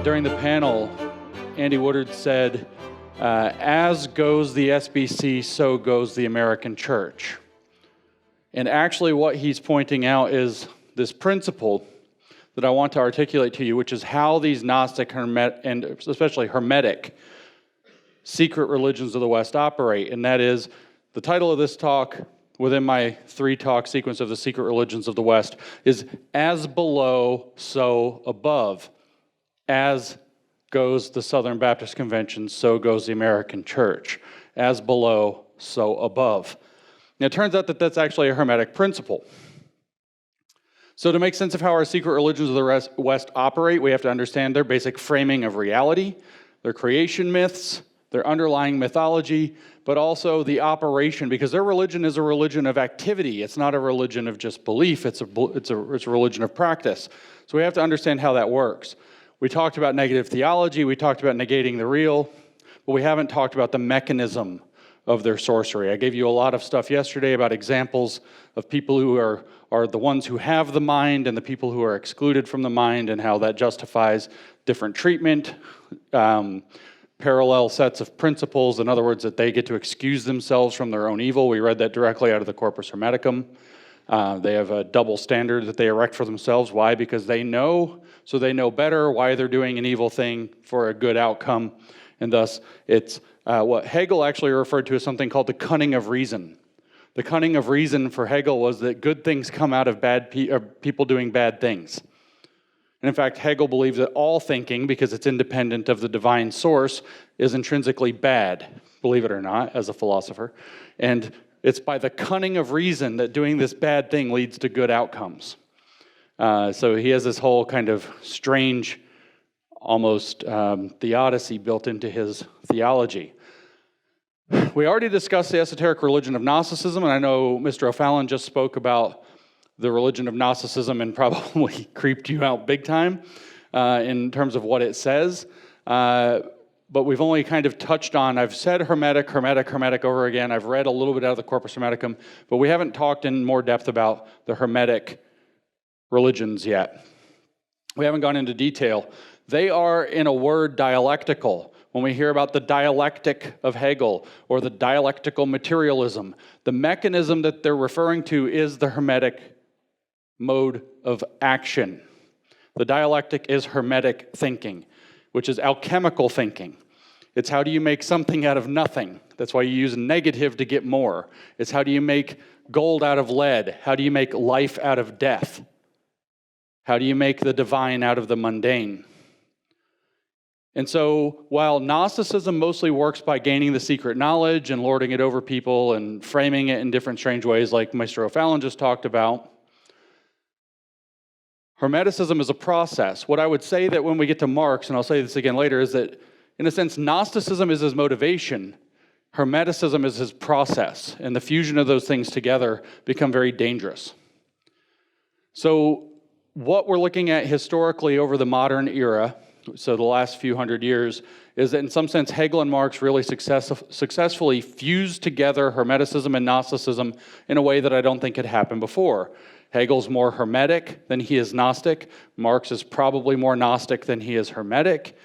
during the panel, Andy Woodard said, as goes the SBC, so goes the American church. And actually what he's pointing out is this principle that I want to articulate to you, which is how these Gnostic and especially Hermetic secret religions of the West operate. And that is, the title of this talk within my 3-talk sequence of the secret religions of the West is As Below, So Above. As goes the Southern Baptist Convention, so goes the American church. As below, so above. Now, it turns out that that's actually a Hermetic principle. So to make sense of how our secret religions of the West operate, we have to understand their basic framing of reality, their creation myths, their underlying mythology, but also the operation, because their religion is a religion of activity. It's not a religion of just belief. It's a religion of practice. So we have to understand how that works. We talked about negative theology. We talked about negating the real, but we haven't talked about the mechanism of their sorcery. I gave you a lot of stuff yesterday about examples of people who are the ones who have the mind and the people who are excluded from the mind, and how that justifies different treatment, parallel sets of principles. In other words, that they get to excuse themselves from their own evil. We read that directly out of the Corpus Hermeticum. They have a double standard that they erect for themselves. Why? Because they know, so they know better why they're doing an evil thing for a good outcome. And thus, it's what Hegel actually referred to as something called the cunning of reason. The cunning of reason for Hegel was that good things come out of people doing bad things. And in fact, Hegel believes that all thinking, because it's independent of the divine source, is intrinsically bad, believe it or not, as a philosopher. And it's by the cunning of reason that doing this bad thing leads to good outcomes. So he has this whole kind of strange, almost theodicy built into his theology. We already discussed the esoteric religion of Gnosticism, and I know Mr. O'Fallon just spoke about the religion of Gnosticism and probably creeped you out big time in terms of what it says. But we've only kind of touched on, I've said Hermetic over again. I've read a little bit out of the Corpus Hermeticum, but we haven't talked in more depth about the Hermetic religions yet. We haven't gone into detail. They are, in a word, dialectical. When we hear about the dialectic of Hegel or the dialectical materialism, the mechanism that they're referring to is the Hermetic mode of action. The dialectic is Hermetic thinking, which is alchemical thinking. It's how do you make something out of nothing? That's why you use negative to get more. It's how do you make gold out of lead? How do you make life out of death? How do you make the divine out of the mundane? And so while Gnosticism mostly works by gaining the secret knowledge and lording it over people and framing it in different strange ways like Mr. O'Fallon just talked about, Hermeticism is a process. What I would say that when we get to Marx, and I'll say this again later, is that in a sense Gnosticism is his motivation, Hermeticism is his process, and the fusion of those things together become very dangerous. So what we're looking at historically over the modern era, so the last few hundred years, is that in some sense Hegel and Marx really successfully fused together Hermeticism and Gnosticism in a way that I don't think had happened before. Hegel's more Hermetic than he is Gnostic. Marx is probably more Gnostic than he is Hermetic.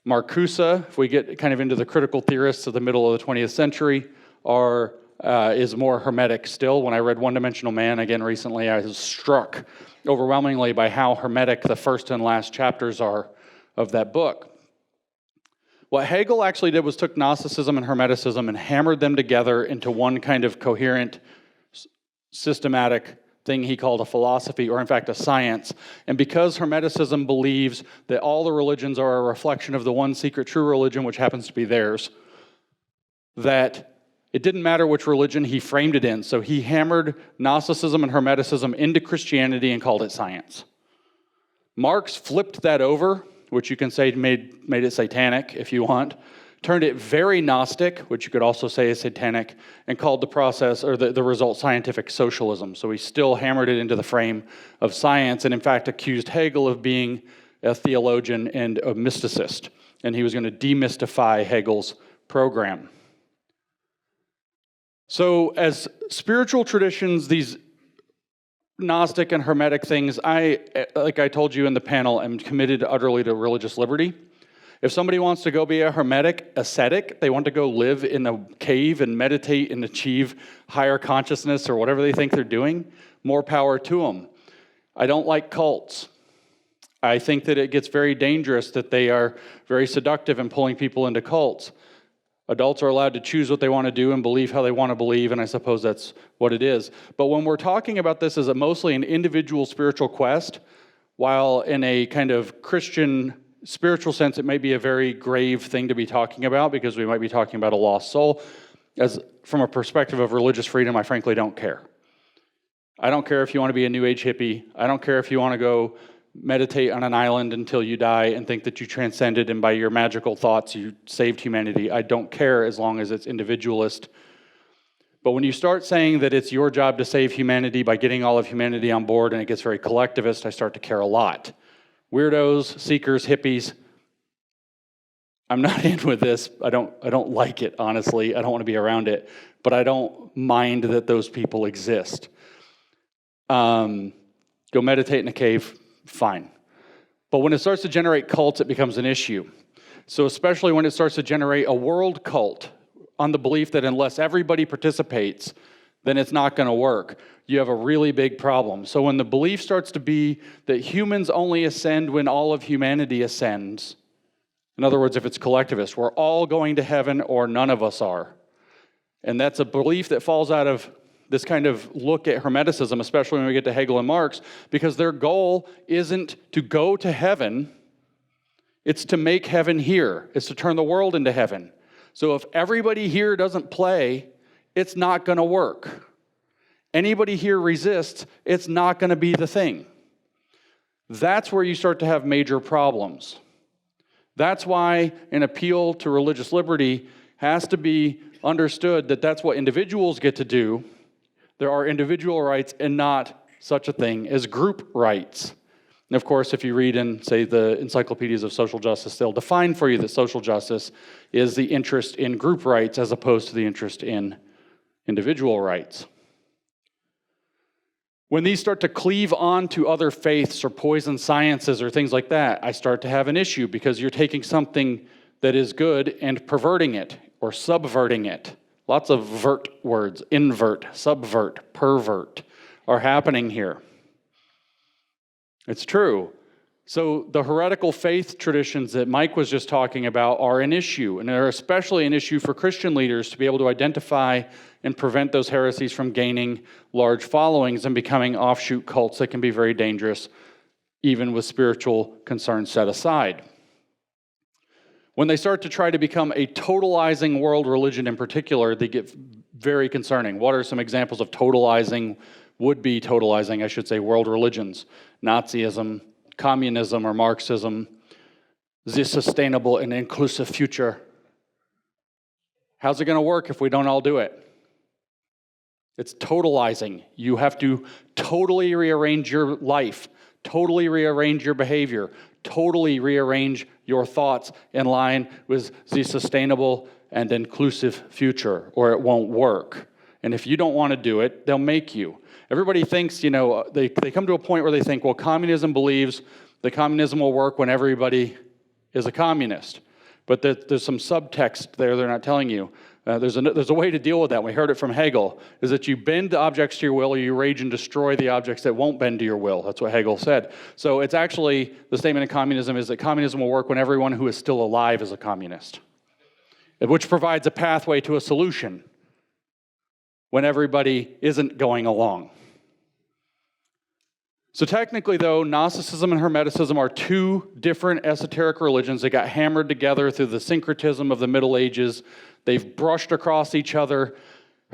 Marcuse, if we get kind of into the critical theorists of the middle of the 20th century, is more Hermetic still. When I read One-Dimensional Man again recently, I was struck overwhelmingly by how Hermetic the first and last chapters are of that book. What Hegel actually did was took Gnosticism and Hermeticism and hammered them together into one kind of coherent, systematic thing he called a philosophy, or in fact a science. And because Hermeticism believes that all the religions are a reflection of the one secret true religion, which happens to be theirs, that it didn't matter which religion he framed it in. So he hammered Gnosticism and Hermeticism into Christianity and called it science. Marx flipped that over, which you can say made it satanic if you want, turned it very Gnostic, which you could also say is satanic, and called the process, or the result, scientific socialism. So he still hammered it into the frame of science, and in fact accused Hegel of being a theologian and a mysticist. And he was going to demystify Hegel's program. So as spiritual traditions, these Gnostic and Hermetic things, like I told you in the panel, am committed utterly to religious liberty. If somebody wants to go be a Hermetic ascetic, they want to go live in a cave and meditate and achieve higher consciousness or whatever they think they're doing, more power to them. I don't like cults. I think that it gets very dangerous, that they are very seductive in pulling people into cults. Adults are allowed to choose what they want to do and believe how they want to believe, and I suppose that's what it is. But when we're talking about this as mostly an individual spiritual quest, while in a kind of Christian spiritual sense, it might be a very grave thing to be talking about because we might be talking about a lost soul. As from a perspective of religious freedom, I frankly don't care. I don't care if you want to be a New Age hippie. I don't care if you want to go meditate on an island until you die and think that you transcended and by your magical thoughts you saved humanity. I don't care as long as it's individualist. But when you start saying that it's your job to save humanity by getting all of humanity on board and it gets very collectivist, I start to care a lot. Weirdos, seekers, hippies, I'm not in with this. I don't like it, honestly. I don't want to be around it, but I don't mind that those people exist. Go meditate in a cave, fine. But when it starts to generate cults, it becomes an issue. So especially when it starts to generate a world cult on the belief that unless everybody participates, then it's not going to work. You have a really big problem. So when the belief starts to be that humans only ascend when all of humanity ascends, in other words, if it's collectivist, we're all going to heaven or none of us are. And that's a belief that falls out of this kind of look at Hermeticism, especially when we get to Hegel and Marx, because their goal isn't to go to heaven, it's to make heaven here. It's to turn the world into heaven. So if everybody here doesn't play, it's not going to work. Anybody here resists, it's not going to be the thing. That's where you start to have major problems. That's why an appeal to religious liberty has to be understood that that's what individuals get to do. There are individual rights and not such a thing as group rights. And of course, if you read in, say, the encyclopedias of social justice, they'll define for you that social justice is the interest in group rights as opposed to the interest in individual rights. When these start to cleave on to other faiths or poison sciences or things like that, I start to have an issue because you're taking something that is good and perverting it or subverting it. Lots of vert words, invert, subvert, pervert are happening here. It's true. So the heretical faith traditions that Mike was just talking about are an issue, and they're especially an issue for Christian leaders to be able to identify and prevent those heresies from gaining large followings and becoming offshoot cults that can be very dangerous, even with spiritual concerns set aside. When they start to try to become a totalizing world religion in particular, they get very concerning. What are some examples of totalizing, would-be totalizing, I should say, world religions? Nazism, communism or Marxism, the sustainable and inclusive future. How's it going to work if we don't all do it? It's totalizing. You have to totally rearrange your life, totally rearrange your behavior, totally rearrange your thoughts in line with the sustainable and inclusive future, or it won't work. And if you don't want to do it, they'll make you. Everybody thinks, they come to a point where they think, well, communism believes that communism will work when everybody is a communist. But there's some subtext there they're not telling you. There's a way to deal with that. We heard it from Hegel, is that you bend the objects to your will or you rage and destroy the objects that won't bend to your will. That's what Hegel said. So it's actually, the statement in communism is that communism will work when everyone who is still alive is a communist, which provides a pathway to a solution when everybody isn't going along. So technically, though, Gnosticism and Hermeticism are two different esoteric religions that got hammered together through the syncretism of the Middle Ages. They've brushed across each other.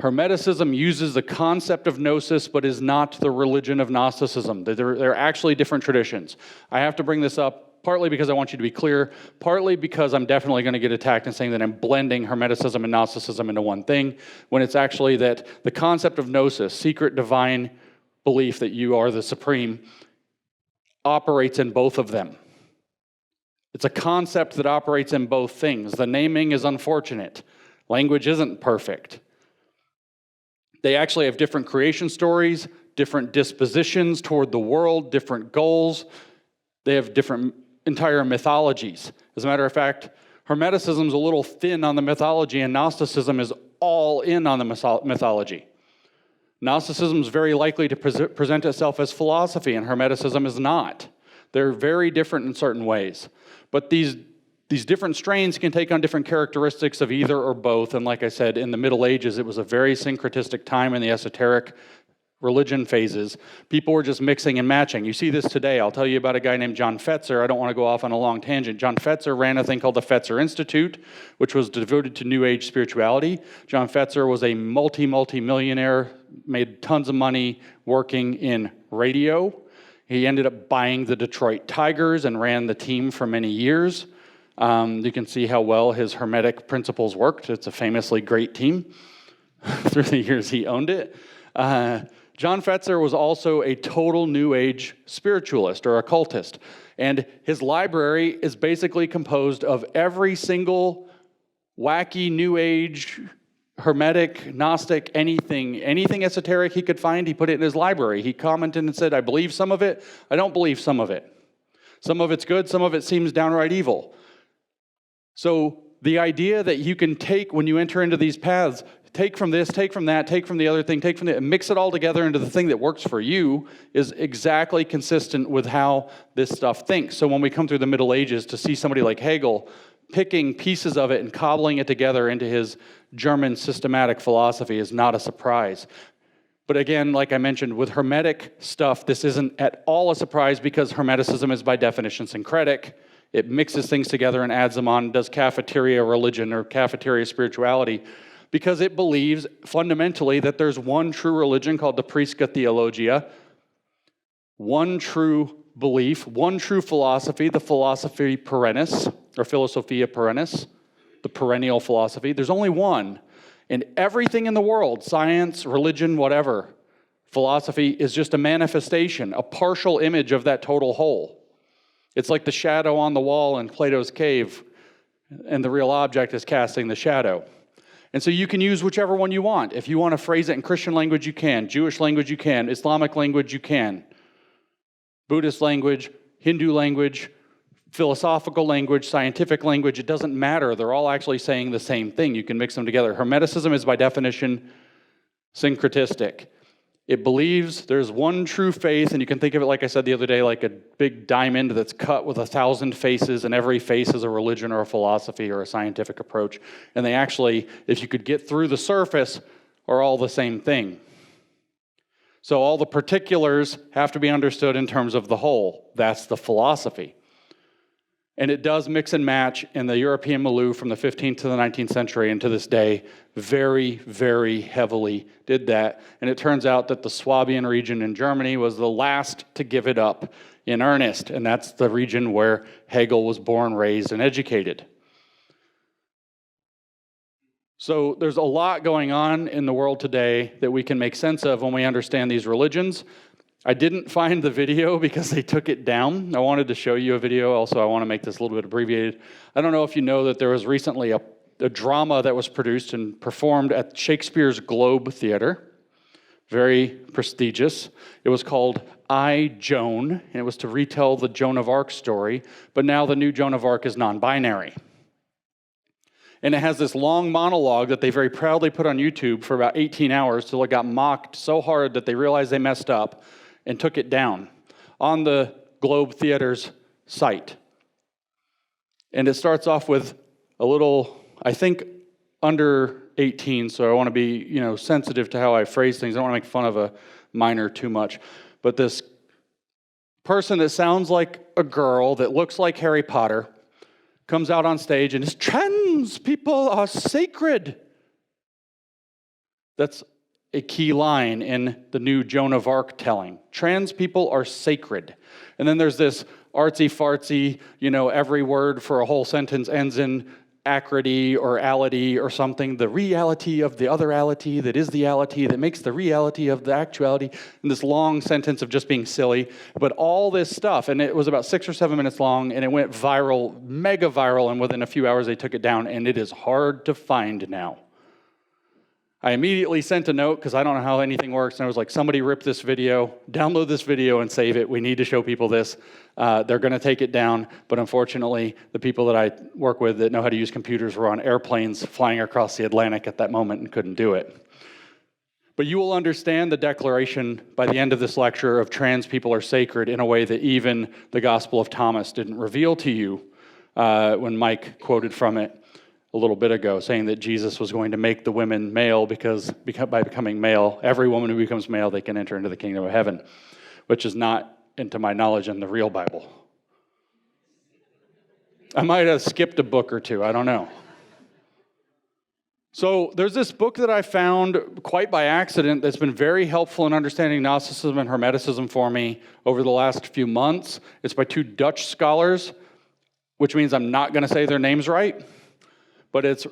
Hermeticism uses the concept of gnosis, but is not the religion of Gnosticism. They're actually different traditions. I have to bring this up partly because I want you to be clear, partly because I'm definitely going to get attacked and saying that I'm blending Hermeticism and Gnosticism into one thing, when it's actually that the concept of gnosis, secret divine belief that you are the supreme, operates in both of them. It's a concept that operates in both things. The naming is unfortunate. Language isn't perfect. They actually have different creation stories, different dispositions toward the world, different goals. They have different entire mythologies. As a matter of fact, Hermeticism is a little thin on the mythology, and Gnosticism is all in on the mythology. Gnosticism is very likely to present itself as philosophy, and Hermeticism is not. They're very different in certain ways. But these different strains can take on different characteristics of either or both. And like I said, in the Middle Ages, it was a very syncretistic time in the esoteric religion phases. People were just mixing and matching. You see this today. I'll tell you about a guy named John Fetzer. I don't want to go off on a long tangent. John Fetzer ran a thing called the Fetzer Institute, which was devoted to New Age spirituality. John Fetzer was a multi-millionaire, made tons of money working in radio. He ended up buying the Detroit Tigers and ran the team for many years. You can see how well his Hermetic principles worked. It's a famously great team through the years he owned it. John Fetzer was also a total New Age spiritualist or occultist. And his library is basically composed of every single wacky New Age, Hermetic, Gnostic, anything esoteric he could find, he put it in his library. He commented and said, I believe some of it, I don't believe some of it. Some of it's good, some of it seems downright evil. So the idea that you can take, when you enter into these paths, take from this, take from that, take from the other thing, take from and mix it all together into the thing that works for you is exactly consistent with how this stuff thinks. So when we come through the Middle Ages, to see somebody like Hegel picking pieces of it and cobbling it together into his German systematic philosophy is not a surprise. But again, like I mentioned, with Hermetic stuff, this isn't at all a surprise because Hermeticism is by definition syncretic. It mixes things together and adds them on, does cafeteria religion or cafeteria spirituality, because it believes fundamentally that there's one true religion called the Prisca Theologia, one true belief, one true philosophy, the philosophy perennis, or philosophia perennis, the perennial philosophy. There's only one. And everything in the world, science, religion, whatever, philosophy is just a manifestation, a partial image of that total whole. It's like the shadow on the wall in Plato's cave, and the real object is casting the shadow. And so you can use whichever one you want. If you want to phrase it in Christian language, you can. Jewish language, you can. Islamic language, you can. Buddhist language, Hindu language, philosophical language, scientific language, it doesn't matter. They're all actually saying the same thing. You can mix them together. Hermeticism is by definition syncretistic. It believes there's one true faith, and you can think of it, like I said the other day, like a big diamond that's cut with 1,000 faces, and every face is a religion or a philosophy or a scientific approach. And they actually, if you could get through the surface, are all the same thing. So all the particulars have to be understood in terms of the whole. That's the philosophy. And it does mix and match in the European milieu from the 15th to the 19th century, and to this day, very, very heavily did that. And it turns out that the Swabian region in Germany was the last to give it up in earnest, and that's the region where Hegel was born, raised, and educated. So there's a lot going on in the world today that we can make sense of when we understand these religions. I didn't find the video because they took it down. I wanted to show you a video. Also, I want to make this a little bit abbreviated. I don't know if you know that there was recently a drama that was produced and performed at Shakespeare's Globe Theater. Very prestigious. It was called I, Joan, and it was to retell the Joan of Arc story, but now the new Joan of Arc is non-binary. And it has this long monologue that they very proudly put on YouTube for about 18 hours till it got mocked so hard that they realized they messed up and took it down on the Globe Theater's site. And it starts off with a little, I think, under 18, so I want to be, sensitive to how I phrase things. I don't want to make fun of a minor too much. But this person that sounds like a girl, that looks like Harry Potter, comes out on stage and is, trans people are sacred. That's a key line in the new Joan of Arc telling. Trans people are sacred. And then there's this artsy-fartsy, every word for a whole sentence ends in acrity or ality or something. The reality of the other ality that is the ality that makes the reality of the actuality. And this long sentence of just being silly. But all this stuff, and it was about 6 or 7 minutes long, and it went viral, mega viral, and within a few hours they took it down, and it is hard to find now. I immediately sent a note because I don't know how anything works, and I was like, somebody rip this video, download this video and save it. We need to show people this. They're going to take it down, but unfortunately, the people that I work with that know how to use computers were on airplanes flying across the Atlantic at that moment and couldn't do it. But you will understand the declaration by the end of this lecture of trans people are sacred in a way that even the Gospel of Thomas didn't reveal to you when Mike quoted from it a little bit ago, saying that Jesus was going to make the women male because by becoming male, every woman who becomes male, they can enter into the kingdom of heaven, which is not, to my knowledge, in the real Bible. I might have skipped a book or two, I don't know. So there's this book that I found quite by accident that's been very helpful in understanding Gnosticism and Hermeticism for me over the last few months. It's by two Dutch scholars, which means I'm not going to say their names right. But it's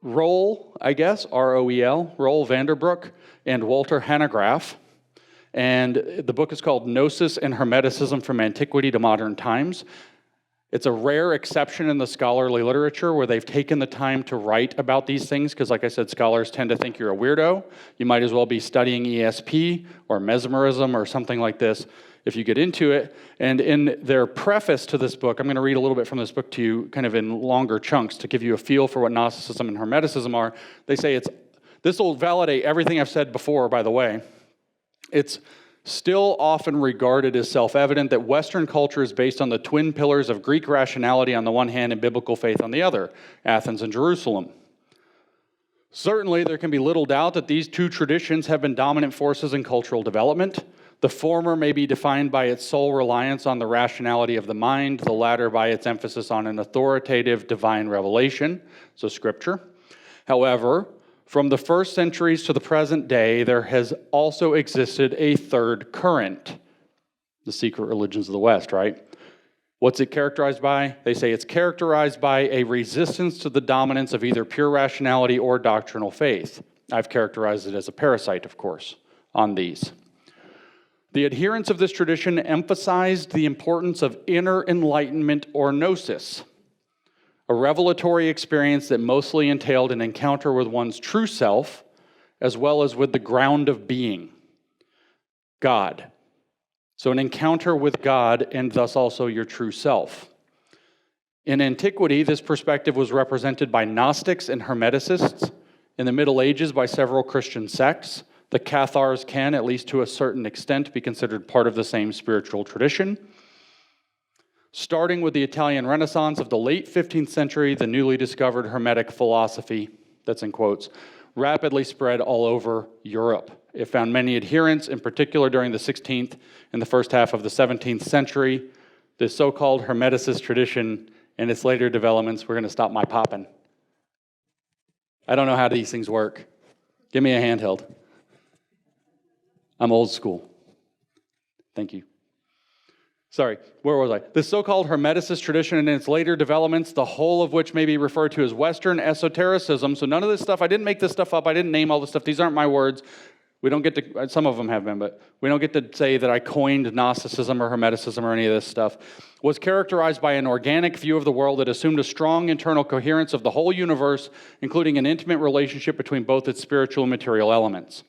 Roel, I guess, R-O-E-L, Roel Vanderbroek, and Walter Hanegraaff. And the book is called Gnosis and Hermeticism from Antiquity to Modern Times. It's a rare exception in the scholarly literature where they've taken the time to write about these things, because like I said, scholars tend to think you're a weirdo. You might as well be studying ESP or mesmerism or something like this if you get into it. And in their preface to this book, I'm going to read a little bit from this book to you, kind of in longer chunks, to give you a feel for what Gnosticism and Hermeticism are. They say this will validate everything I've said before, by the way. It's still often regarded as self-evident that Western culture is based on the twin pillars of Greek rationality on the one hand and biblical faith on the other, Athens and Jerusalem. Certainly, there can be little doubt that these two traditions have been dominant forces in cultural development. The former may be defined by its sole reliance on the rationality of the mind, the latter by its emphasis on an authoritative divine revelation, so Scripture. However, from the first centuries to the present day, there has also existed a third current, the secret religions of the West, right? What's it characterized by? They say it's characterized by a resistance to the dominance of either pure rationality or doctrinal faith. I've characterized it as a parasite, of course, on these. The adherents of this tradition emphasized the importance of inner enlightenment or gnosis, a revelatory experience that mostly entailed an encounter with one's true self, as well as with the ground of being, God. So an encounter with God and thus also your true self. In antiquity, this perspective was represented by Gnostics and Hermeticists. In the Middle Ages, by several Christian sects. The Cathars can, at least to a certain extent, be considered part of the same spiritual tradition. Starting with the Italian Renaissance of the late 15th century, the newly discovered Hermetic philosophy, that's in quotes, rapidly spread all over Europe. It found many adherents, in particular during the 16th and the first half of the 17th century. The so-called Hermeticist tradition and its later developments, we're going to stop my popping. I don't know how these things work. Give me a handheld. I'm old school. Thank you. Sorry, where was I? The so-called Hermeticist tradition and its later developments, the whole of which may be referred to as Western esotericism. So none of this stuff, I didn't make this stuff up. I didn't name all this stuff. These aren't my words. We don't get to, some of them have been, but we don't get to say that I coined Gnosticism or Hermeticism or any of this stuff, was characterized by an organic view of the world that assumed a strong internal coherence of the whole universe, including an intimate relationship between both its spiritual and material elements.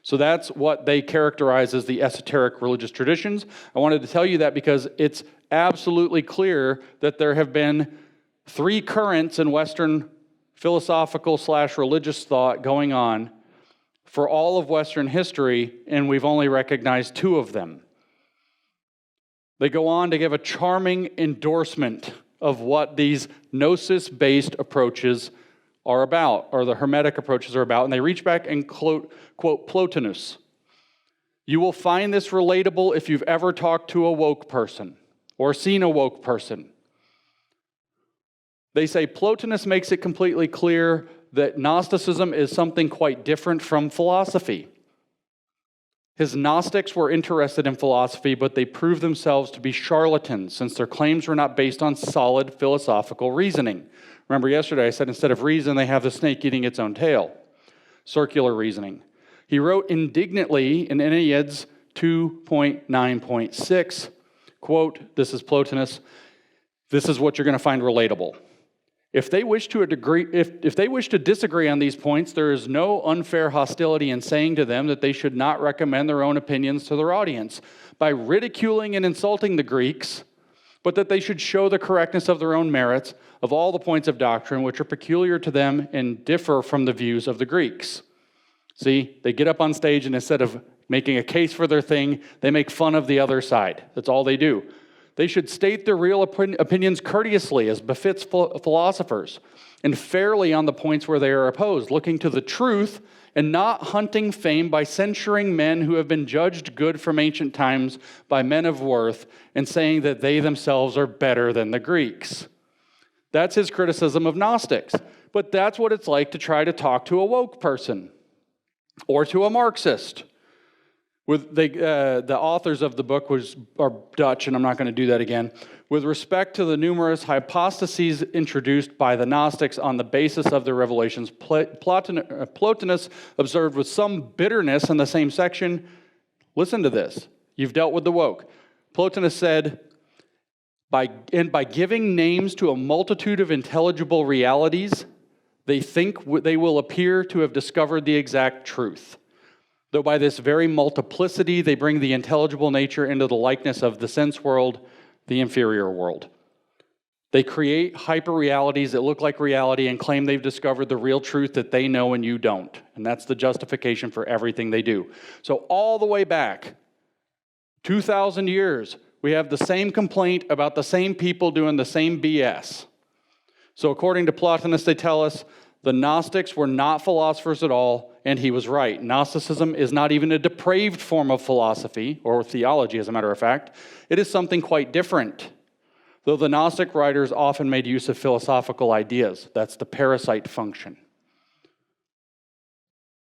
So that's what they characterize as the esoteric religious traditions. I wanted to tell you that because it's absolutely clear that there have been three currents in Western philosophical/religious thought going on for all of Western history, and we've only recognized two of them. They go on to give a charming endorsement of what these gnosis-based approaches are about, or the Hermetic approaches are about, and they reach back and quote Plotinus. You will find this relatable if you've ever talked to a woke person or seen a woke person. They say Plotinus makes it completely clear that Gnosticism is something quite different from philosophy. His Gnostics were interested in philosophy, but they proved themselves to be charlatans since their claims were not based on solid philosophical reasoning. Remember yesterday I said instead of reason, they have the snake eating its own tail. Circular reasoning. He wrote indignantly in Enneads 2.9.6, quote, this is Plotinus, this is what you're going to find relatable. If they wish to if they wish to disagree on these points, there is no unfair hostility in saying to them that they should not recommend their own opinions to their audience by ridiculing and insulting the Greeks, but that they should show the correctness of their own merits of all the points of doctrine which are peculiar to them and differ from the views of the Greeks. See, they get up on stage and instead of making a case for their thing, they make fun of the other side. That's all they do. They should state their real opinions courteously, as befits philosophers, and fairly on the points where they are opposed, looking to the truth and not hunting fame by censuring men who have been judged good from ancient times by men of worth and saying that they themselves are better than the Greeks. That's his criticism of Gnostics. But that's what it's like to try to talk to a woke person or to a Marxist. The authors of the book are Dutch, and I'm not going to do that again. With respect to the numerous hypostases introduced by the Gnostics on the basis of their revelations, Plotinus observed with some bitterness in the same section, listen to this, you've dealt with the woke. Plotinus said, by giving names to a multitude of intelligible realities, they think they will appear to have discovered the exact truth. Though by this very multiplicity, they bring the intelligible nature into the likeness of the sense world, the inferior world. They create hyper-realities that look like reality and claim they've discovered the real truth that they know and you don't. And that's the justification for everything they do. So all the way back, 2,000 years, we have the same complaint about the same people doing the same BS. So according to Plotinus, they tell us the Gnostics were not philosophers at all, and he was right. Gnosticism is not even a depraved form of philosophy, or theology as a matter of fact. It is something quite different. Though the Gnostic writers often made use of philosophical ideas. That's the parasite function.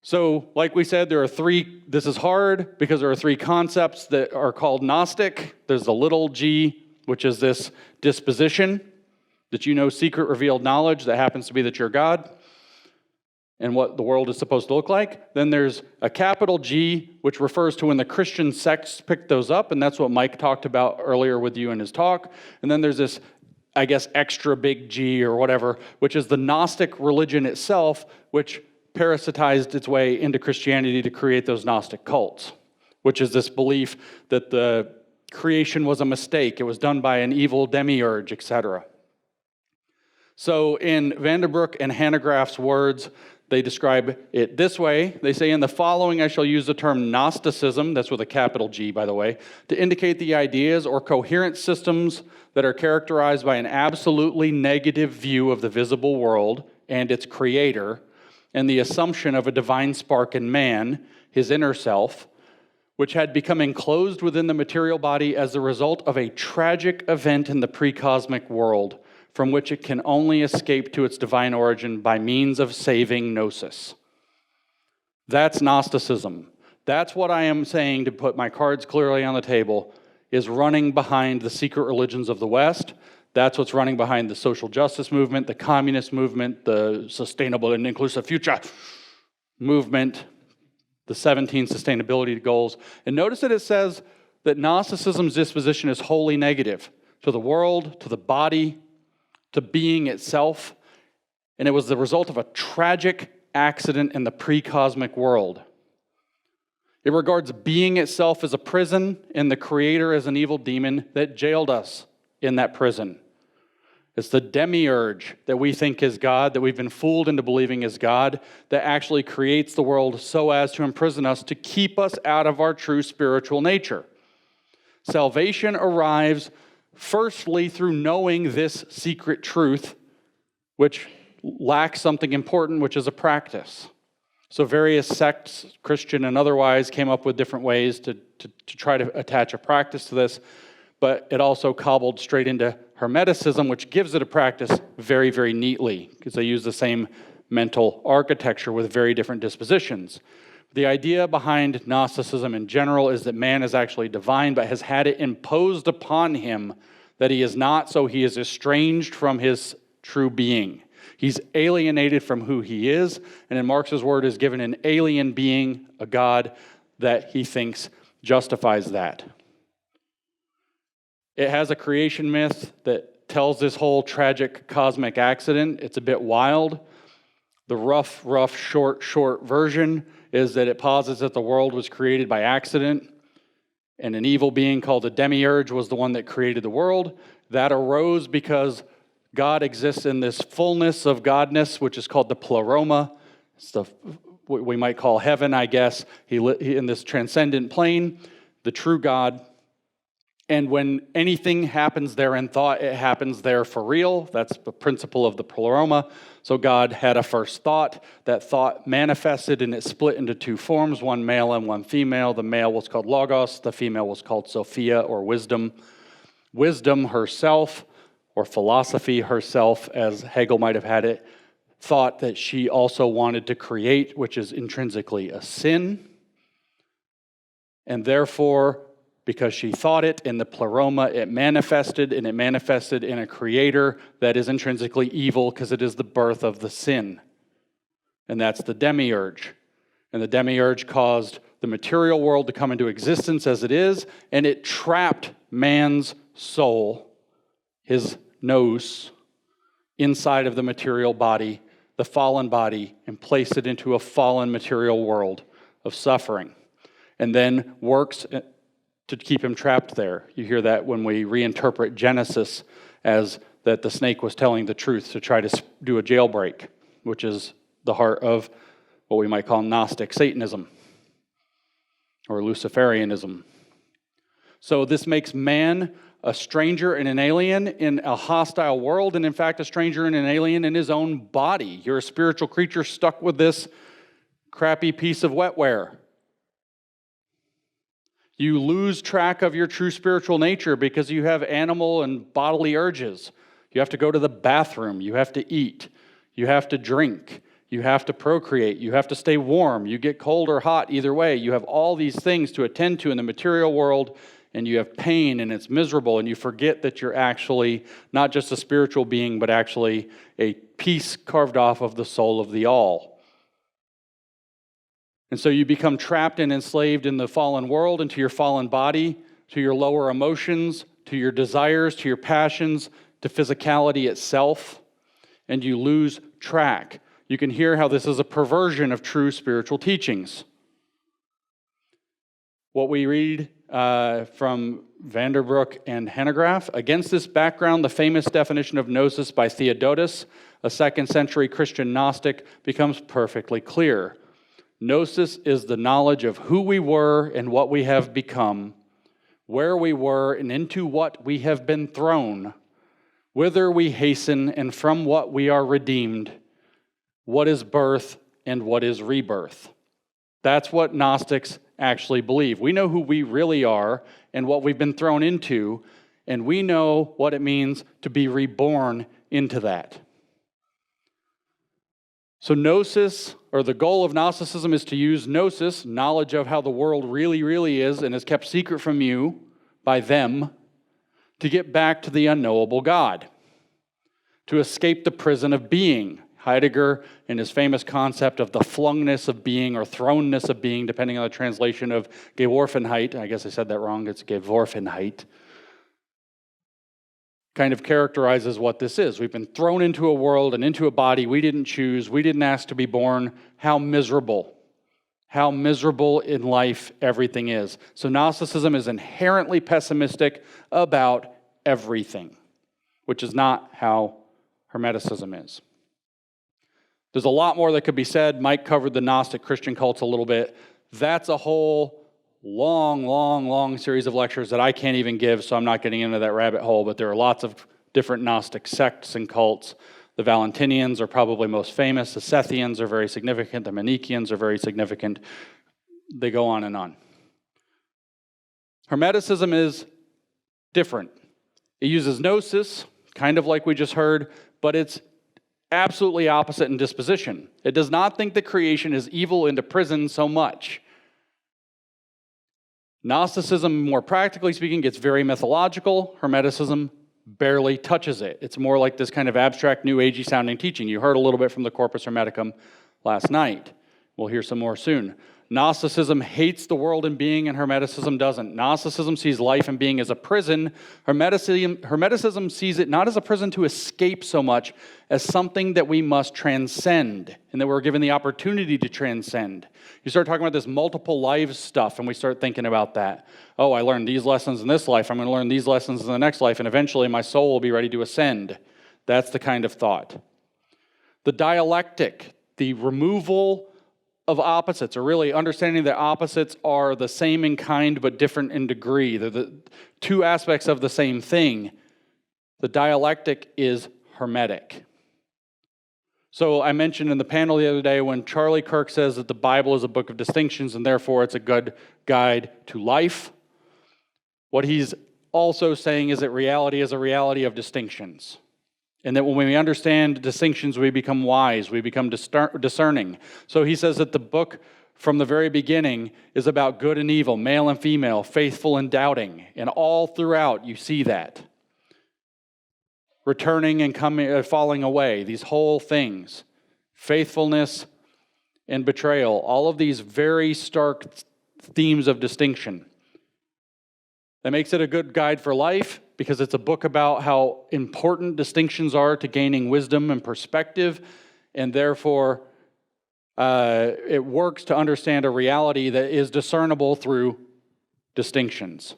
So, like we said, this is hard because there are three concepts that are called Gnostic. There's the little g, which is this disposition, that you know secret revealed knowledge that happens to be that you're God, and what the world is supposed to look like. Then there's a capital G, which refers to when the Christian sects picked those up, and that's what Mike talked about earlier with you in his talk. And then there's this, I guess, extra big G or whatever, which is the Gnostic religion itself, which parasitized its way into Christianity to create those Gnostic cults, which is this belief that the creation was a mistake, it was done by an evil demiurge, etc. So in Vanderbroek and Hanegraaff's words, they describe it this way. They say, in the following I shall use the term Gnosticism, that's with a capital G, by the way, to indicate the ideas or coherent systems that are characterized by an absolutely negative view of the visible world and its creator, and the assumption of a divine spark in man, his inner self, which had become enclosed within the material body as the result of a tragic event in the pre-cosmic world, from which it can only escape to its divine origin by means of saving gnosis. That's Gnosticism. That's what I am saying, to put my cards clearly on the table, is running behind the secret religions of the West. That's what's running behind the social justice movement, the communist movement, the sustainable and inclusive future movement, the 17 sustainability goals. And notice that it says that Gnosticism's disposition is wholly negative to the world, to the body, to being itself, and it was the result of a tragic accident in the pre-cosmic world. It regards being itself as a prison and the creator as an evil demon that jailed us in that prison. It's the demiurge that we think is God, that we've been fooled into believing is God, that actually creates the world so as to imprison us, to keep us out of our true spiritual nature. Salvation arrives firstly through knowing this secret truth, which lacks something important, which is a practice. So various sects, Christian and otherwise, came up with different ways to try to attach a practice to this, but it also cobbled straight into Hermeticism, which gives it a practice very, very neatly, because they use the same mental architecture with very different dispositions. The idea behind Gnosticism in general is that man is actually divine, but has had it imposed upon him that he is not, so he is estranged from his true being. He's alienated from who he is, and in Marx's word is given an alien being, a God, that he thinks justifies that. It has a creation myth that tells this whole tragic cosmic accident. It's a bit wild. The rough, short version is that it posits that the world was created by accident, and an evil being called a demiurge was the one that created the world. That arose because God exists in this fullness of godness, which is called the pleroma. It's what we might call heaven, I guess. He in this transcendent plane, the true God. And when anything happens there in thought, it happens there for real. That's the principle of the pleroma. So God had a first thought. That thought manifested and it split into two forms, one male and one female. The male was called Logos. The female was called Sophia, or wisdom. Wisdom herself, or philosophy herself, as Hegel might have had it, thought that she also wanted to create, which is intrinsically a sin. And therefore, because she thought it in the pleroma, it manifested, and it manifested in a creator that is intrinsically evil because it is the birth of the sin. And that's the demiurge. And the demiurge caused the material world to come into existence as it is, and it trapped man's soul, his nous, inside of the material body, the fallen body, and placed it into a fallen material world of suffering. And then works to keep him trapped there. You hear that when we reinterpret Genesis as that the snake was telling the truth to try to do a jailbreak, which is the heart of what we might call Gnostic Satanism or Luciferianism. So this makes man a stranger and an alien in a hostile world, and in fact a stranger and an alien in his own body. You're a spiritual creature stuck with this crappy piece of wetware. You lose track of your true spiritual nature because you have animal and bodily urges. You have to go to the bathroom. You have to eat. You have to drink. You have to procreate. You have to stay warm. You get cold or hot either way. You have all these things to attend to in the material world, and you have pain, and it's miserable, and you forget that you're actually not just a spiritual being, but actually a piece carved off of the soul of the all. And so you become trapped and enslaved in the fallen world, and to your fallen body, to your lower emotions, to your desires, to your passions, to physicality itself, and you lose track. You can hear how this is a perversion of true spiritual teachings. What we read from Vanderbroek and Hanegraaff, against this background, the famous definition of gnosis by Theodotus, a 2nd century Christian Gnostic, becomes perfectly clear. Gnosis is the knowledge of who we were and what we have become, where we were and into what we have been thrown, whither we hasten and from what we are redeemed, what is birth and what is rebirth. That's what Gnostics actually believe. We know who we really are and what we've been thrown into, and we know what it means to be reborn into that. So gnosis, or the goal of Gnosticism, is to use gnosis, knowledge of how the world really is and is kept secret from you by them, to get back to the unknowable God, to escape the prison of being. Heidegger, in his famous concept of the flungness of being or thrownness of being, depending on the translation of Geworfenheit, I guess I said that wrong, it's Geworfenheit, kind of characterizes what this is. We've been thrown into a world and into a body we didn't choose, we didn't ask to be born. How miserable in life everything is. So Gnosticism is inherently pessimistic about everything, which is not how Hermeticism is. There's a lot more that could be said. Mike covered the Gnostic Christian cults a little bit. That's a whole long series of lectures that I can't even give, so I'm not getting into that rabbit hole, but there are lots of different Gnostic sects and cults. The Valentinians are probably most famous. The Sethians are very significant. The Manichaeans are very significant. They go on and on. Hermeticism is different. It uses gnosis, kind of like we just heard, but it's absolutely opposite in disposition. It does not think that creation is evil into prison so much. Gnosticism, more practically speaking, gets very mythological. Hermeticism barely touches it. It's more like this kind of abstract, new agey sounding teaching. You heard a little bit from the Corpus Hermeticum last night. We'll hear some more soon. Gnosticism hates the world and being, and Hermeticism doesn't. Gnosticism sees life and being as a prison. Hermeticism sees it not as a prison to escape so much as something that we must transcend, and that we're given the opportunity to transcend. You start talking about this multiple lives stuff, and we start thinking about that. Oh, I learned these lessons in this life. I'm going to learn these lessons in the next life, and eventually my soul will be ready to ascend. That's the kind of thought. The dialectic, the removal of opposites, or really understanding that opposites are the same in kind but different in degree. They're the two aspects of the same thing. The dialectic is Hermetic. So I mentioned in the panel the other day when Charlie Kirk says that the Bible is a book of distinctions and therefore it's a good guide to life. What he's also saying is that reality is a reality of distinctions. And that when we understand distinctions, we become wise, we become discerning. So he says that the book from the very beginning is about good and evil, male and female, faithful and doubting. And all throughout, you see that. Returning and coming, falling away, these whole things. Faithfulness and betrayal, all of these very stark themes of distinction. That makes it a good guide for life, because it's a book about how important distinctions are to gaining wisdom and perspective, and therefore it works to understand a reality that is discernible through distinctions.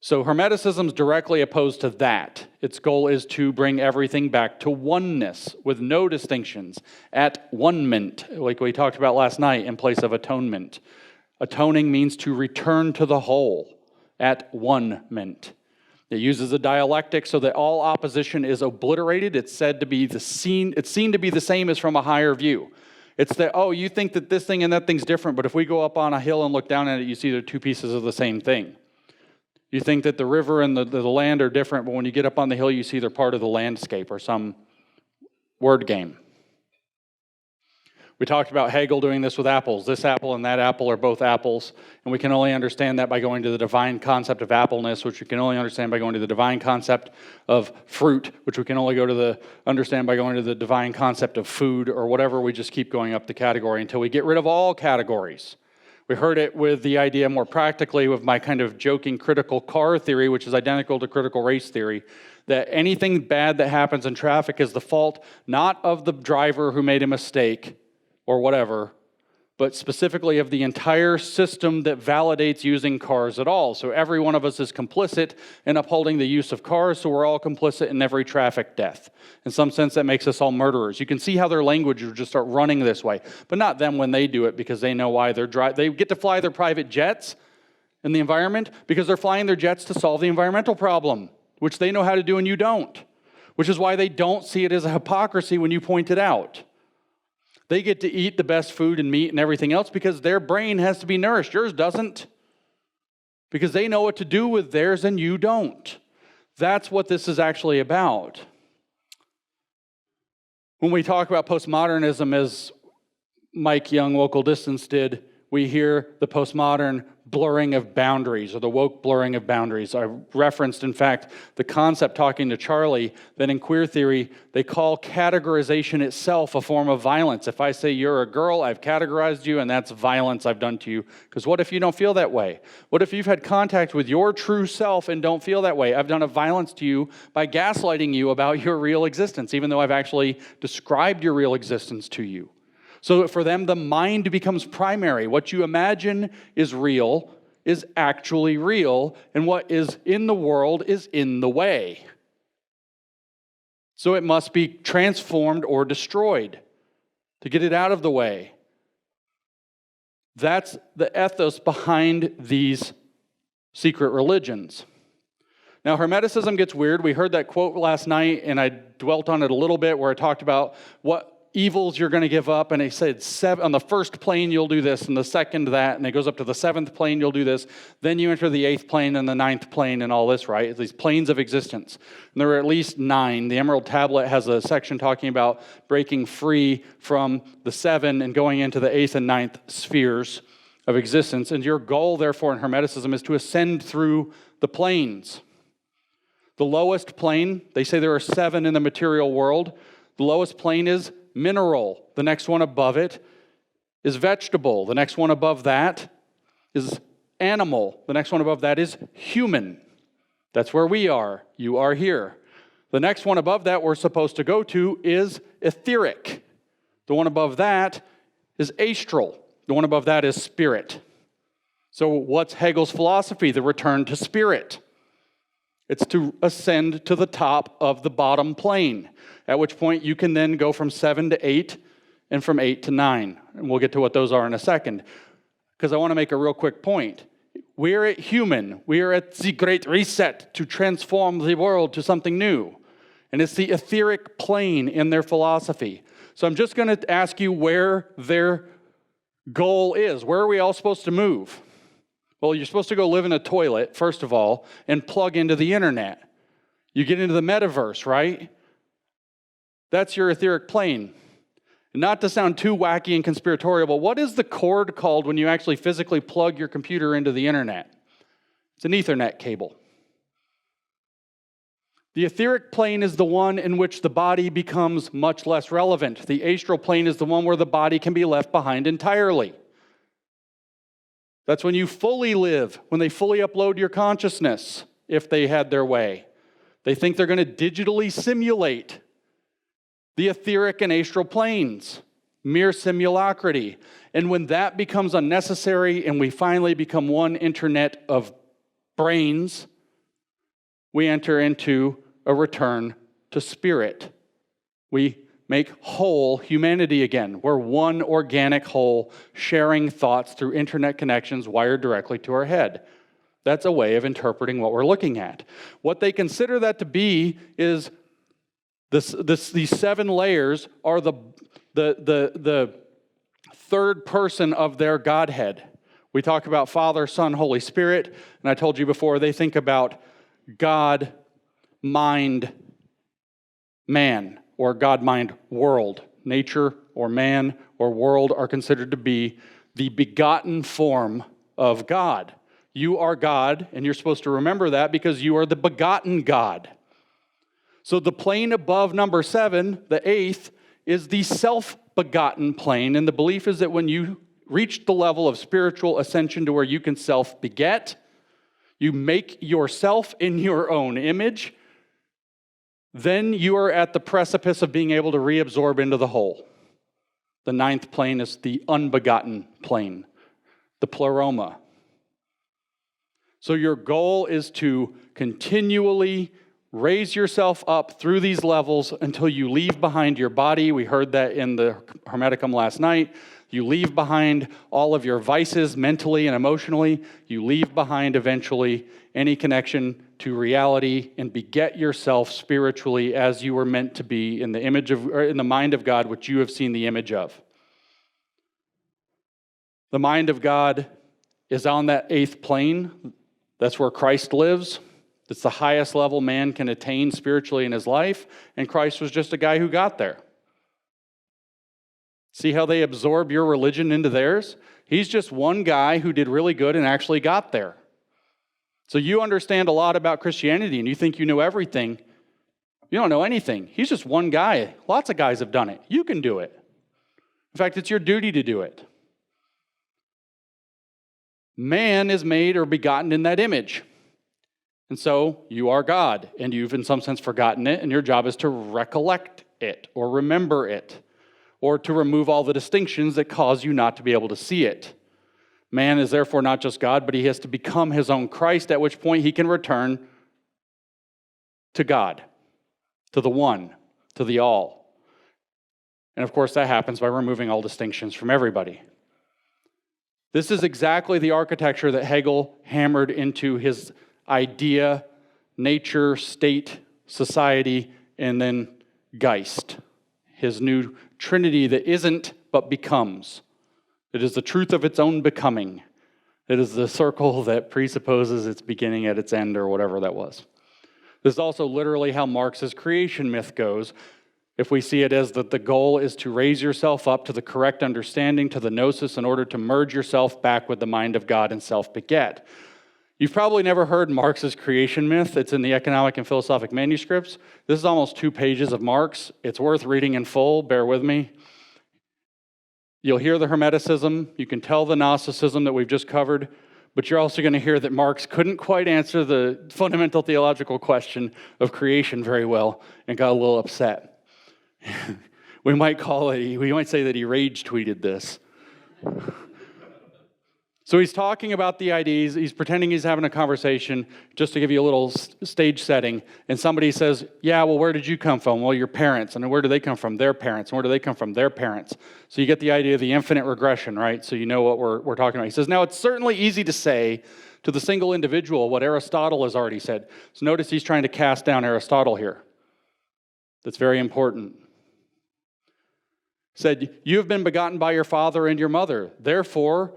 So Hermeticism is directly opposed to that. Its goal is to bring everything back to oneness with no distinctions, at one-ment, like we talked about last night, in place of atonement. Atoning means to return to the whole, at one-ment. It uses a dialectic so that all opposition is obliterated. It's said to be seen to be the same as from a higher view. It's that, oh, you think that this thing and that thing's different, but if we go up on a hill and look down at it, you see they're two pieces of the same thing. You think that the river and the land are different, but when you get up on the hill, you see they're part of the landscape or some word game. We talked about Hegel doing this with apples. This apple and that apple are both apples, and we can only understand that by going to the divine concept of appleness, which we can only understand by going to the divine concept of fruit, which we can only understand by going to the divine concept of food, or whatever. We just keep going up the category until we get rid of all categories. We heard it with the idea more practically with my kind of joking critical car theory, which is identical to critical race theory, that anything bad that happens in traffic is the fault not of the driver who made a mistake, or whatever, but specifically of the entire system that validates using cars at all. So every one of us is complicit in upholding the use of cars, so we're all complicit in every traffic death. In some sense, that makes us all murderers. You can see how their language will just start running this way, but not them when they do it, because they know why they get to fly their private jets in the environment, because they're flying their jets to solve the environmental problem, which they know how to do and you don't, which is why they don't see it as a hypocrisy when you point it out. They get to eat the best food and meat and everything else because their brain has to be nourished. Yours doesn't. Because they know what to do with theirs and you don't. That's what this is actually about. When we talk about postmodernism, as Mike Young, Local Distance, did, we hear the postmodern blurring of boundaries, or the woke blurring of boundaries. I referenced, in fact, the concept talking to Charlie that in queer theory, they call categorization itself a form of violence. If I say you're a girl, I've categorized you, and that's violence I've done to you. Because what if you don't feel that way? What if you've had contact with your true self and don't feel that way? I've done a violence to you by gaslighting you about your real existence, even though I've actually described your real existence to you. So for them, the mind becomes primary. What you imagine is real is actually real, and what is in the world is in the way. So it must be transformed or destroyed to get it out of the way. That's the ethos behind these secret religions. Now, Hermeticism gets weird. We heard that quote last night, and I dwelt on it a little bit, where I talked about what evils you're going to give up, and he said on the first plane you'll do this, and the second that, and it goes up to the seventh plane you'll do this, then you enter the eighth plane and the ninth plane and all this, right? It's these planes of existence. And there are at least 9. The Emerald Tablet has a section talking about breaking free from the 7 and going into the 8th and 9th spheres of existence. And your goal, therefore, in Hermeticism is to ascend through the planes. The lowest plane, they say there are 7 in the material world. The lowest plane is mineral. The next one above it is vegetable. The next one above that is animal. The next one above that is human. That's where we are. You are here. The next one above that we're supposed to go to is etheric. The one above that is astral. The one above that is spirit. So what's Hegel's philosophy? The return to spirit. It's to ascend to the top of the bottom plane, at which point you can then go from 7 to 8 and from 8 to 9. And we'll get to what those are in a second, because I want to make a real quick point. We're at human. We are at the great reset to transform the world to something new. And it's the etheric plane in their philosophy. So I'm just going to ask you where their goal is. Where are we all supposed to move? Well, you're supposed to go live in a toilet, first of all, and plug into the internet. You get into the metaverse, right? That's your etheric plane. Not to sound too wacky and conspiratorial, but what is the cord called when you actually physically plug your computer into the internet? It's an Ethernet cable. The etheric plane is the one in which the body becomes much less relevant. The astral plane is the one where the body can be left behind entirely. That's when you fully live, when they fully upload your consciousness, if they had their way. They think they're going to digitally simulate the etheric and astral planes, mere simulacrity. And when that becomes unnecessary and we finally become one internet of brains, we enter into a return to spirit. We make whole humanity again. We're one organic whole, sharing thoughts through internet connections wired directly to our head. That's a way of interpreting what we're looking at. What they consider that to be is these 7 layers are the third person of their Godhead. We talk about Father, Son, Holy Spirit, and I told you before, they think about God, mind, man, or God, mind, world. Nature or man or world are considered to be the begotten form of God. You are God, and you're supposed to remember that because you are the begotten God. So the plane above number 7, the 8th, is the self-begotten plane, and the belief is that when you reach the level of spiritual ascension to where you can self-beget, you make yourself in your own image, then you are at the precipice of being able to reabsorb into the whole. The 9th plane is the unbegotten plane, the pleroma. So your goal is to continually raise yourself up through these levels until you leave behind your body. We heard that in the Hermeticum last night. You leave behind all of your vices mentally and emotionally. You leave behind eventually any connection to reality and beget yourself spiritually as you were meant to be in the image of, or in the mind of God, which you have seen the image of. The mind of God is on that 8th plane. That's where Christ lives. It's the highest level man can attain spiritually in his life, and Christ was just a guy who got there. See how they absorb your religion into theirs? He's just one guy who did really good and actually got there. So you understand a lot about Christianity and you think you know everything. You don't know anything. He's just one guy. Lots of guys have done it. You can do it. In fact, it's your duty to do it. Man is made or begotten in that image. And so you are God, and you've in some sense forgotten it, and your job is to recollect it or remember it, or to remove all the distinctions that cause you not to be able to see it. Man is therefore not just God, but he has to become his own Christ, at which point he can return to God, to the one, to the all. And of course that happens by removing all distinctions from everybody. This is exactly the architecture that Hegel hammered into his idea, nature, state, society, and then Geist, his new trinity that isn't but becomes. It is the truth of its own becoming. It is the circle that presupposes its beginning at its end, or whatever that was. This is also literally how Marx's creation myth goes. If we see it as that the goal is to raise yourself up to the correct understanding, to the gnosis, in order to merge yourself back with the mind of God and self-beget. You've probably never heard Marx's creation myth. It's in the economic and philosophic manuscripts. This is almost 2 pages of Marx. It's worth reading in full. Bear with me. You'll hear the Hermeticism, you can tell the Gnosticism that we've just covered, but you're also going to hear that Marx couldn't quite answer the fundamental theological question of creation very well and got a little upset. We might say that he rage tweeted this. So he's talking about the ideas, he's pretending he's having a conversation, just to give you a little stage setting, and somebody says, yeah, well, where did you come from? Well, your parents. And where do they come from? Their parents. And where do they come from? Their parents. So you get the idea of the infinite regression, right? So you know what we're talking about. He says, now it's certainly easy to say to the single individual what Aristotle has already said. So notice he's trying to cast down Aristotle here. That's very important. He said, you have been begotten by your father and your mother. Therefore,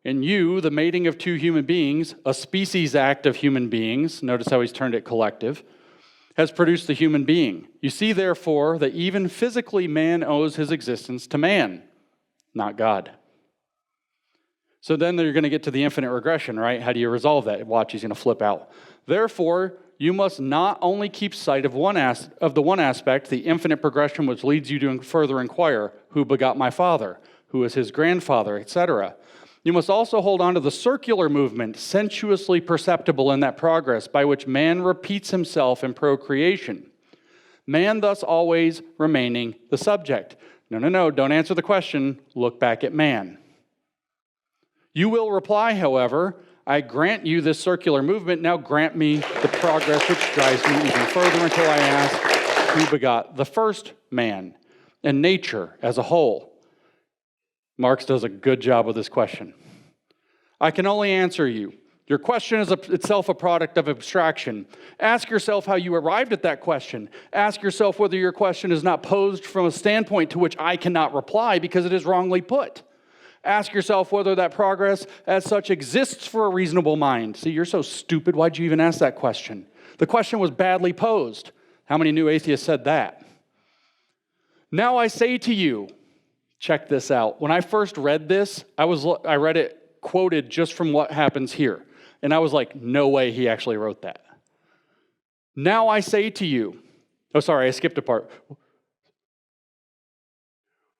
in you, the mating of two human beings, a species act of human beings, notice how he's turned it collective, has produced the human being. You see, therefore, that even physically man owes his existence to man, not God. So then you're going to get to the infinite regression, right? How do you resolve that? Watch, he's going to flip out. Therefore, you must not only keep sight of the one aspect, the infinite progression which leads you to further inquire, who begot my father, who is his grandfather, etc. You must also hold on to the circular movement, sensuously perceptible in that progress, by which man repeats himself in procreation. Man thus always remaining the subject. No, don't answer the question. Look back at man. You will reply, however, I grant you this circular movement, now grant me the progress which drives me even further until I ask who begot the first man and nature as a whole. Marx does a good job with this question. I can only answer you. Your question is itself a product of abstraction. Ask yourself how you arrived at that question. Ask yourself whether your question is not posed from a standpoint to which I cannot reply because it is wrongly put. Ask yourself whether that progress as such exists for a reasonable mind. See, you're so stupid. Why'd you even ask that question? The question was badly posed. How many new atheists said that? Now I say to you, check this out. When I first read this, I read it quoted just from what happens here. And I was like, no way he actually wrote that. Now I say to you, oh, sorry, I skipped a part.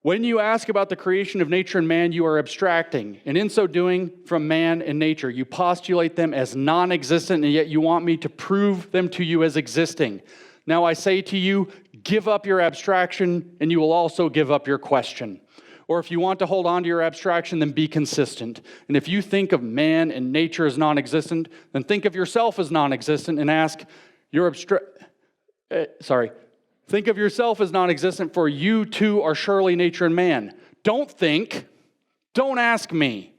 When you ask about the creation of nature and man, you are abstracting. And in so doing, from man and nature, you postulate them as non-existent, and yet you want me to prove them to you as existing. Now I say to you, give up your abstraction, and you will also give up your question. Or if you want to hold on to your abstraction, then be consistent. And if you think of man and nature as non-existent, then think of yourself as non-existent and ask think of yourself as non-existent, for you too are surely nature and man. Don't ask me.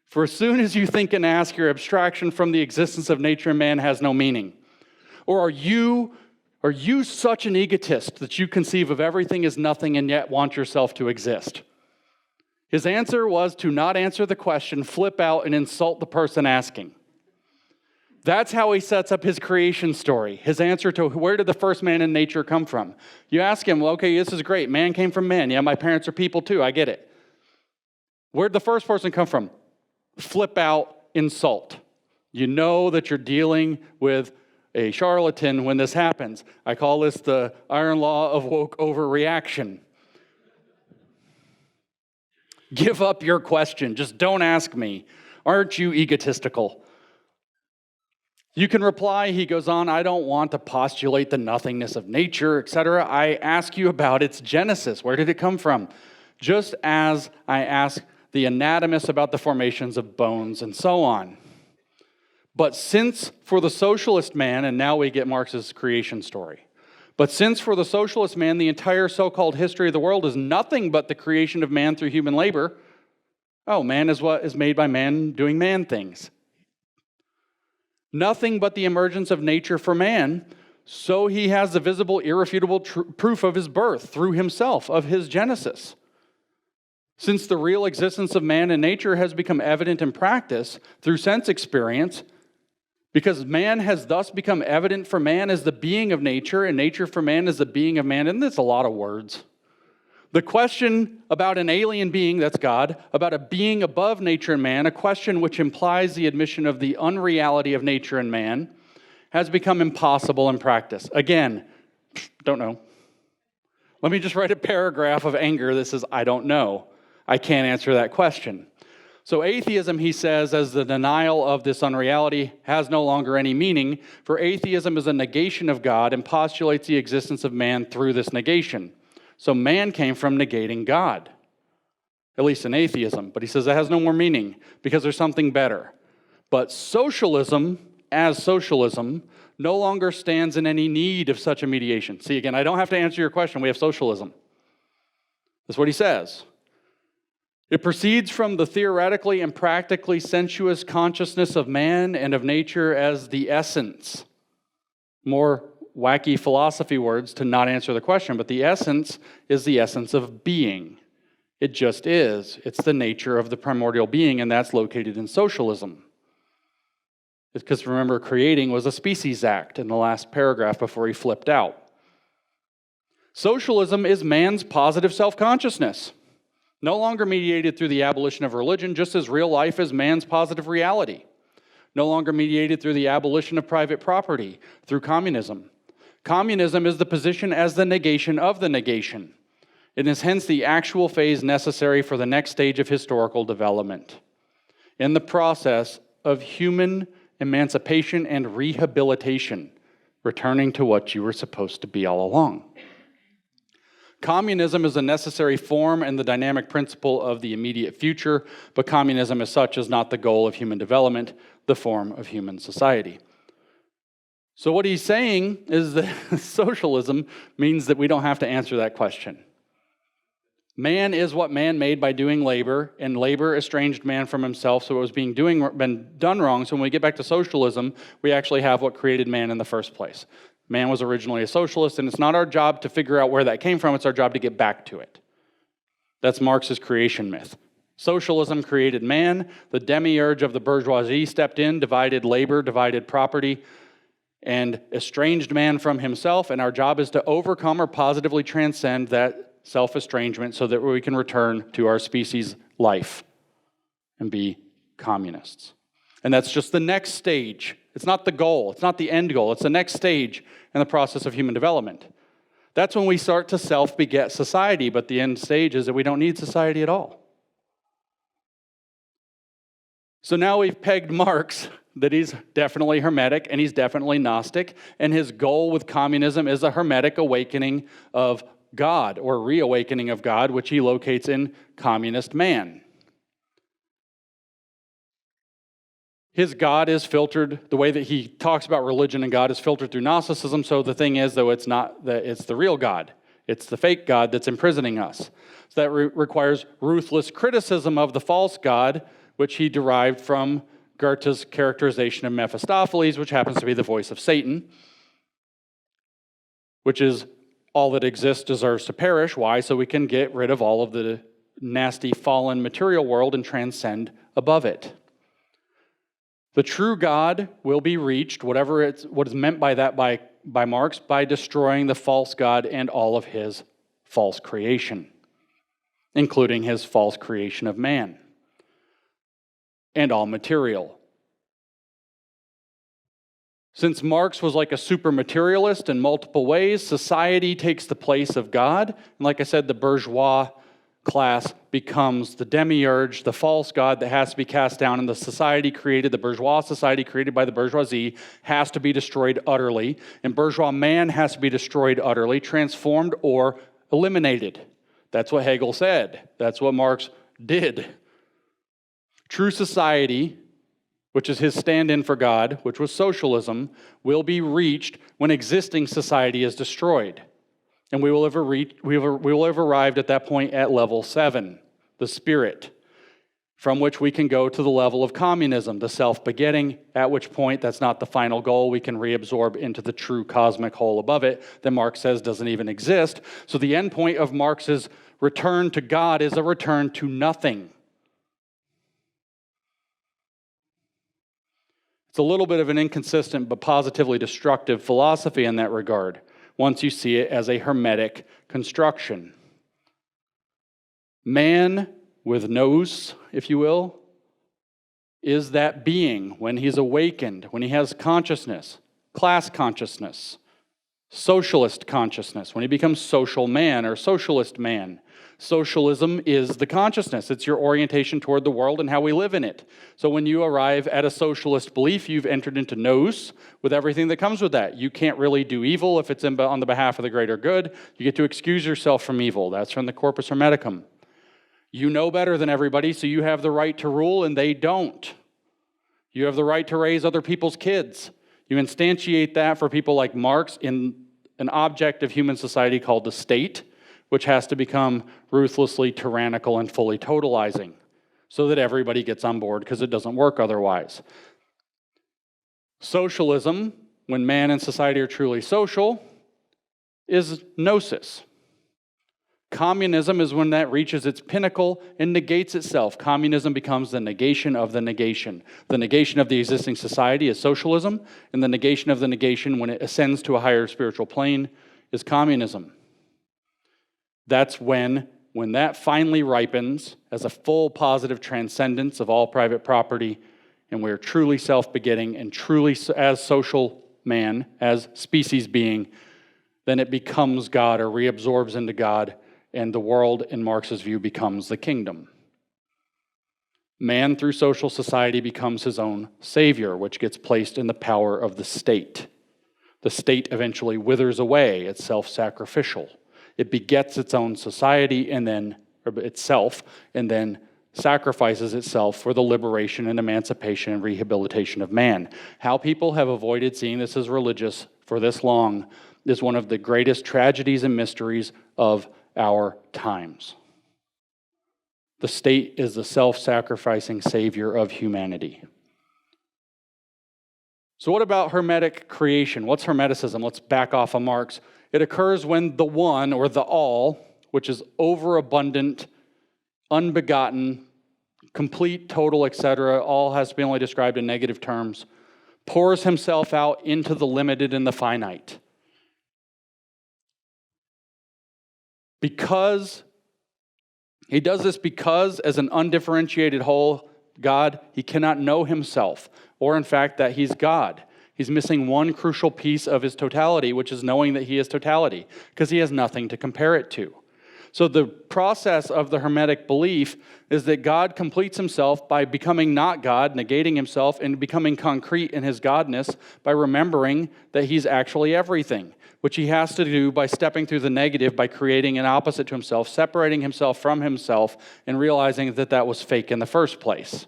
For as soon as you think and ask, your abstraction from the existence of nature and man has no meaning. Or are you such an egotist that you conceive of everything as nothing and yet want yourself to exist? His answer was to not answer the question, flip out, and insult the person asking. That's how he sets up his creation story. His answer to where did the first man in nature come from? You ask him, well, okay, this is great. Man came from man. Yeah, my parents are people too. I get it. Where'd the first person come from? Flip out, insult. You know that you're dealing with a charlatan when this happens. I call this the iron law of woke overreaction. Give up your question. Just don't ask me. Aren't you egotistical? You can reply, he goes on, I don't want to postulate the nothingness of nature, etc. I ask you about its genesis. Where did it come from? Just as I ask the anatomist about the formations of bones and so on. But since for the socialist man, and now we get Marx's creation story, but since for the socialist man, the entire so-called history of the world is nothing but the creation of man through human labor, man is what is made by man doing man things. Nothing but the emergence of nature for man, so he has the visible, irrefutable proof of his birth through himself, of his genesis. Since the real existence of man and nature has become evident in practice through sense experience, because man has thus become evident for man as the being of nature, and nature for man as the being of man, and that's a lot of words. The question about an alien being, that's God, about a being above nature and man, a question which implies the admission of the unreality of nature and man, has become impossible in practice. Again, don't know. Let me just write a paragraph of anger that says, I don't know. I can't answer that question. So atheism, he says, as the denial of this unreality, has no longer any meaning, for atheism is a negation of God and postulates the existence of man through this negation. So man came from negating God, at least in atheism. But he says it has no more meaning because there's something better. But socialism, as socialism, no longer stands in any need of such a mediation. See, again, I don't have to answer your question. We have socialism. That's what he says. It proceeds from the theoretically and practically sensuous consciousness of man and of nature as the essence. More wacky philosophy words to not answer the question, but the essence is the essence of being. It just is. It's the nature of the primordial being, and that's located in socialism. Because remember, creating was a species act in the last paragraph before he flipped out. Socialism is man's positive self-consciousness. No longer mediated through the abolition of religion, just as real life is man's positive reality. No longer mediated through the abolition of private property, through communism. Communism is the position as the negation of the negation. It is hence the actual phase necessary for the next stage of historical development. In the process of human emancipation and rehabilitation, returning to what you were supposed to be all along. Communism is a necessary form and the dynamic principle of the immediate future, but communism as such is not the goal of human development, the form of human society. So what he's saying is that socialism means that we don't have to answer that question. Man is what man made by doing labor, and labor estranged man from himself, so it was been done wrong. So when we get back to socialism, we actually have what created man in the first place. Man was originally a socialist, and it's not our job to figure out where that came from. It's our job to get back to it. That's Marx's creation myth. Socialism created man. The demiurge of the bourgeoisie stepped in, divided labor, divided property, and estranged man from himself. And our job is to overcome or positively transcend that self-estrangement so that we can return to our species life and be communists. And that's just the next stage. It's not the goal. It's not the end goal. It's the next stage in the process of human development. That's when we start to self-beget society, but the end stage is that we don't need society at all. So now we've pegged Marx that he's definitely Hermetic and he's definitely Gnostic, and his goal with communism is a Hermetic awakening of God, or reawakening of God, which he locates in communist man. His God is filtered, the way that he talks about religion and God is filtered through Gnosticism, so the thing is, though, it's not that it's the real God. It's the fake God that's imprisoning us. So that requires ruthless criticism of the false God, which he derived from Goethe's characterization of Mephistopheles, which happens to be the voice of Satan, which is all that exists deserves to perish. Why? So we can get rid of all of the nasty fallen material world and transcend above it. The true God will be reached, what is meant by that by Marx, by destroying the false God and all of his false creation, including his false creation of man and all material. Since Marx was like a super materialist in multiple ways, society takes the place of God. And like I said, the bourgeois class becomes the demiurge, the false god that has to be cast down, and the bourgeois society created by the bourgeoisie has to be destroyed utterly, and bourgeois man has to be destroyed utterly, transformed or eliminated. That's what Hegel said. That's what Marx did. True society, which is his stand-in for God, which was socialism, will be reached when existing society is destroyed. And we will have arrived at that point at level 7, the spirit, from which we can go to the level of communism, the self-begetting, at which point that's not the final goal. We can reabsorb into the true cosmic whole above it that Marx says doesn't even exist. So the end point of Marx's return to God is a return to nothing. It's a little bit of an inconsistent but positively destructive philosophy in that regard, once you see it as a Hermetic construction. Man with nous, if you will, is that being when he's awakened, when he has consciousness, class consciousness, socialist consciousness, when he becomes social man or socialist man. Socialism is the consciousness. It's your orientation toward the world and how we live in it. So when you arrive at a socialist belief, you've entered into nous with everything that comes with that. You can't really do evil if it's on the behalf of the greater good. You get to excuse yourself from evil. That's from the Corpus Hermeticum. You know better than everybody, so you have the right to rule, and they don't. You have the right to raise other people's kids. You instantiate that for people like Marx in an object of human society called the state, which has to become ruthlessly tyrannical and fully totalizing so that everybody gets on board because it doesn't work otherwise. Socialism, when man and society are truly social, is gnosis. Communism is when that reaches its pinnacle and negates itself. Communism becomes the negation of the negation. The negation of the existing society is socialism, and the negation of the negation when it ascends to a higher spiritual plane is communism. That's when that finally ripens as a full positive transcendence of all private property, and we're truly self-begetting and truly as social man, as species being, then it becomes God or reabsorbs into God, and the world, in Marx's view, becomes the kingdom. Man, through social society, becomes his own savior, which gets placed in the power of the state. The state eventually withers away. It's self-sacrificial. It begets its own society and then sacrifices itself for the liberation and emancipation and rehabilitation of man. How people have avoided seeing this as religious for this long is one of the greatest tragedies and mysteries of our times. The state is the self-sacrificing savior of humanity. So what about Hermetic creation? What's Hermeticism? Let's back off of Marx. It occurs when the one, or the all, which is overabundant, unbegotten, complete, total, etc., all has to be only described in negative terms, pours himself out into the limited and the finite. Because he does this because, as an undifferentiated whole God, he cannot know himself, or in fact that he's God. He's missing one crucial piece of his totality, which is knowing that he is totality, because he has nothing to compare it to. So the process of the Hermetic belief is that God completes himself by becoming not God, negating himself, and becoming concrete in his godness by remembering that he's actually everything, which he has to do by stepping through the negative, by creating an opposite to himself, separating himself from himself, and realizing that that was fake in the first place.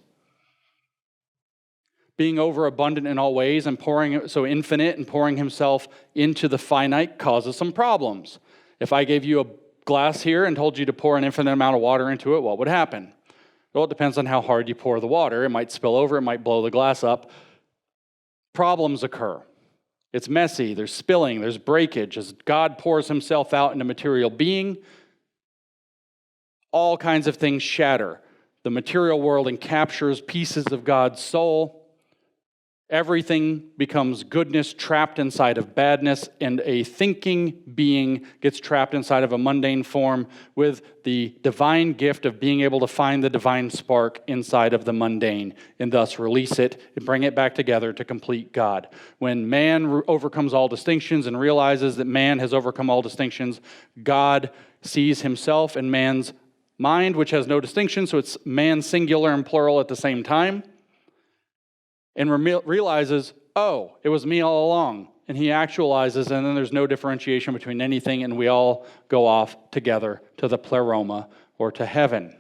Being overabundant in all ways and infinite and pouring himself into the finite causes some problems. If I gave you a glass here and told you to pour an infinite amount of water into it, what would happen? Well, it depends on how hard you pour the water. It might spill over, it might blow the glass up. Problems occur. It's messy, there's spilling, there's breakage. As God pours himself out into material being, all kinds of things shatter. The material world encaptures pieces of God's soul. Everything becomes goodness trapped inside of badness, and a thinking being gets trapped inside of a mundane form with the divine gift of being able to find the divine spark inside of the mundane and thus release it and bring it back together to complete God. When man overcomes all distinctions and realizes that man has overcome all distinctions, God sees himself in man's mind, which has no distinction, so it's man singular and plural at the same time, and realizes, oh, it was me all along. And he actualizes, and then there's no differentiation between anything, and we all go off together to the pleroma, or to heaven.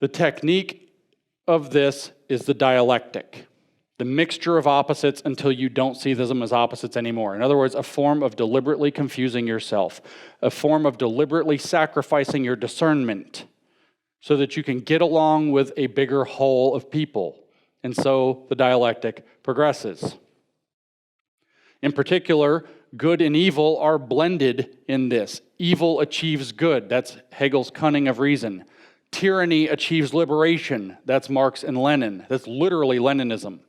The technique of this is the dialectic, the mixture of opposites until you don't see them as opposites anymore. In other words, a form of deliberately confusing yourself, a form of deliberately sacrificing your discernment, so that you can get along with a bigger whole of people. And so the dialectic progresses. In particular, good and evil are blended in this. Evil achieves good. That's Hegel's cunning of reason. Tyranny achieves liberation. That's Marx and Lenin. That's literally Leninism.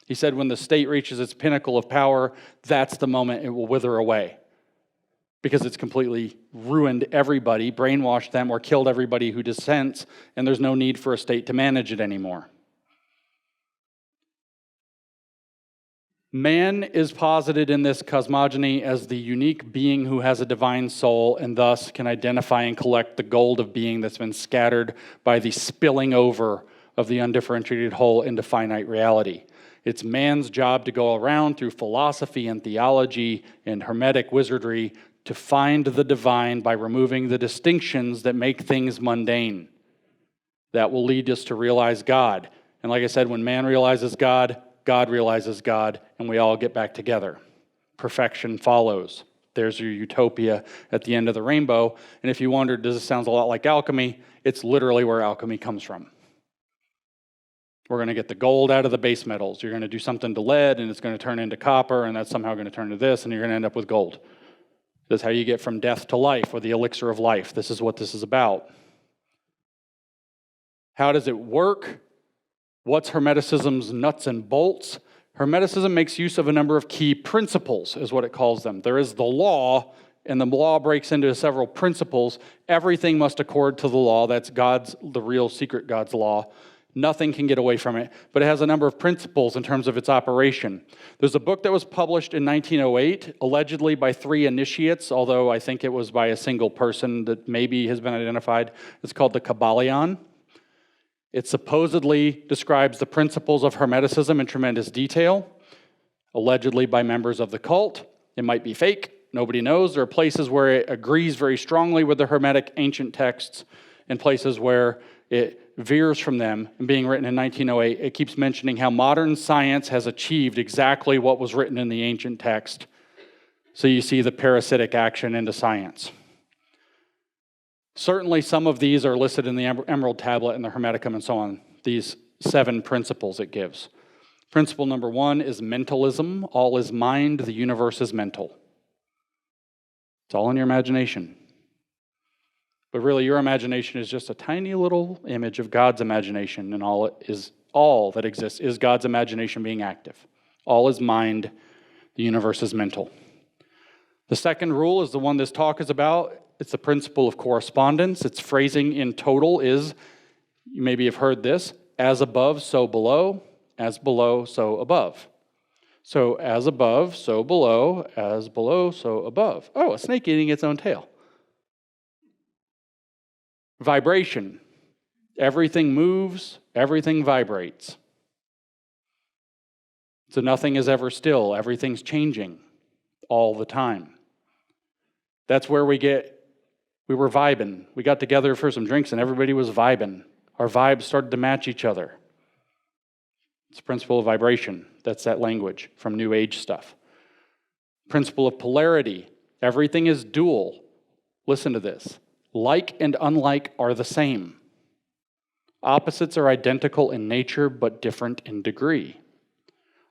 He said when the state reaches its pinnacle of power, that's the moment it will wither away, because it's completely ruined everybody, brainwashed them, or killed everybody who dissents, and there's no need for a state to manage it anymore. Man is posited in this cosmogony as the unique being who has a divine soul and thus can identify and collect the gold of being that's been scattered by the spilling over of the undifferentiated whole into finite reality. It's man's job to go around through philosophy and theology and Hermetic wizardry to find the divine by removing the distinctions that make things mundane. That will lead us to realize God. And like I said, when man realizes God, God realizes God, and we all get back together. Perfection follows. There's your utopia at the end of the rainbow. And if you wondered, does this sound a lot like alchemy? It's literally where alchemy comes from. We're going to get the gold out of the base metals. You're going to do something to lead, and it's going to turn into copper, and that's somehow going to turn to this, and you're going to end up with gold. This is how you get from death to life, or the elixir of life. This is what this is about. How does it work? What's Hermeticism's nuts and bolts? Hermeticism makes use of a number of key principles, is what it calls them. There is the law, and the law breaks into several principles. Everything must accord to the law. That's the real secret God's law. Nothing can get away from it, but it has a number of principles in terms of its operation. There's a book that was published in 1908, allegedly by 3 initiates, although I think it was by a single person that maybe has been identified. It's called the Kabbalion. It supposedly describes the principles of Hermeticism in tremendous detail, allegedly by members of the cult. It might be fake. Nobody knows. There are places where it agrees very strongly with the Hermetic ancient texts and places where it veers from them. And being written in 1908, it keeps mentioning how modern science has achieved exactly what was written in the ancient text. So you see the parasitic action into science. Certainly some of these are listed in the Emerald Tablet and the Hermeticum and so on, these 7 principles it gives. Principle number 1 is mentalism. All is mind, the universe is mental. It's all in your imagination. But really, your imagination is just a tiny little image of God's imagination, and all that exists is God's imagination being active. All is mind, the universe is mental. The second rule is the one this talk is about. It's the principle of correspondence. Its phrasing in total is, you maybe have heard this, as above, so below, as below, so above. So as above, so below, as below, so above. Oh, a snake eating its own tail. Vibration. Everything moves, everything vibrates. So nothing is ever still. Everything's changing all the time. That's where we were vibing. We got together for some drinks and everybody was vibing. Our vibes started to match each other. It's the principle of vibration. That's that language from New Age stuff. Principle of polarity. Everything is dual. Listen to this. Like and unlike are the same. Opposites are identical in nature but different in degree.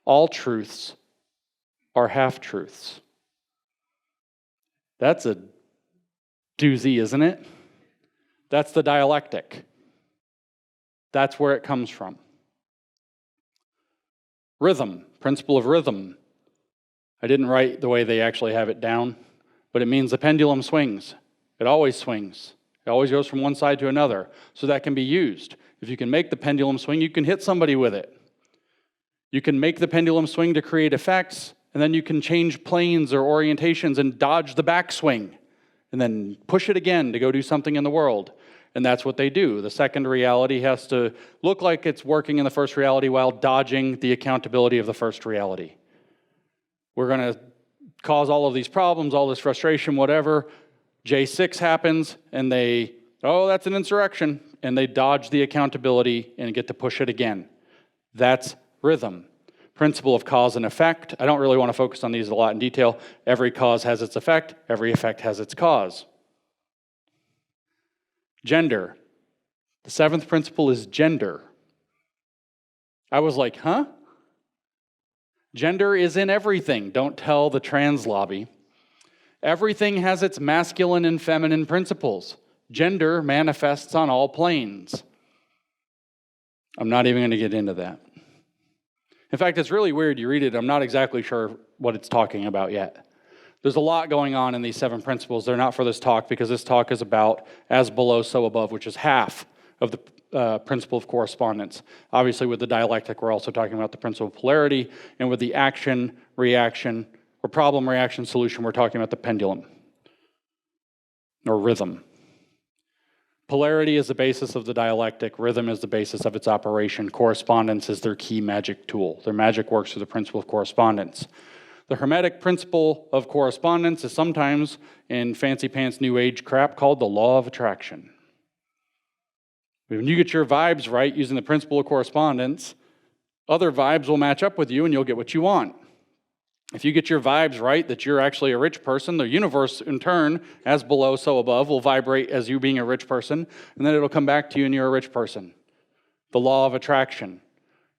All truths are half-truths. That's a doozy, isn't it? That's the dialectic. That's where it comes from. Rhythm, principle of rhythm. I didn't write the way they actually have it down, but it means the pendulum swings. It always swings. It always goes from one side to another. So that can be used. If you can make the pendulum swing, you can hit somebody with it. You can make the pendulum swing to create effects, and then you can change planes or orientations and dodge the backswing, and then push it again to go do something in the world. And that's what they do. The second reality has to look like it's working in the first reality while dodging the accountability of the first reality. We're going to cause all of these problems, all this frustration, whatever. J6 happens, and that's an insurrection, and they dodge the accountability and get to push it again. That's rhythm. Principle of cause and effect. I don't really want to focus on these a lot in detail. Every cause has its effect. Every effect has its cause. Gender. The 7th principle is gender. I was like, huh? Gender is in everything. Don't tell the trans lobby. Everything has its masculine and feminine principles. Gender manifests on all planes. I'm not even going to get into that. In fact, it's really weird. You read it, I'm not exactly sure what it's talking about yet. There's a lot going on in these 7 principles. They're not for this talk because this talk is about as below, so above, which is half of principle of correspondence. Obviously, with the dialectic, we're also talking about the principle of polarity, and with the action, reaction, or problem, reaction, solution, we're talking about the pendulum, or rhythm. Polarity is the basis of the dialectic, rhythm is the basis of its operation, correspondence is their key magic tool. Their magic works through the principle of correspondence. The Hermetic principle of correspondence is sometimes, in fancy pants New Age crap, called the law of attraction. When you get your vibes right using the principle of correspondence, other vibes will match up with you and you'll get what you want. If you get your vibes right that you're actually a rich person, the universe in turn, as below, so above, will vibrate as you being a rich person, and then it'll come back to you and you're a rich person. The law of attraction.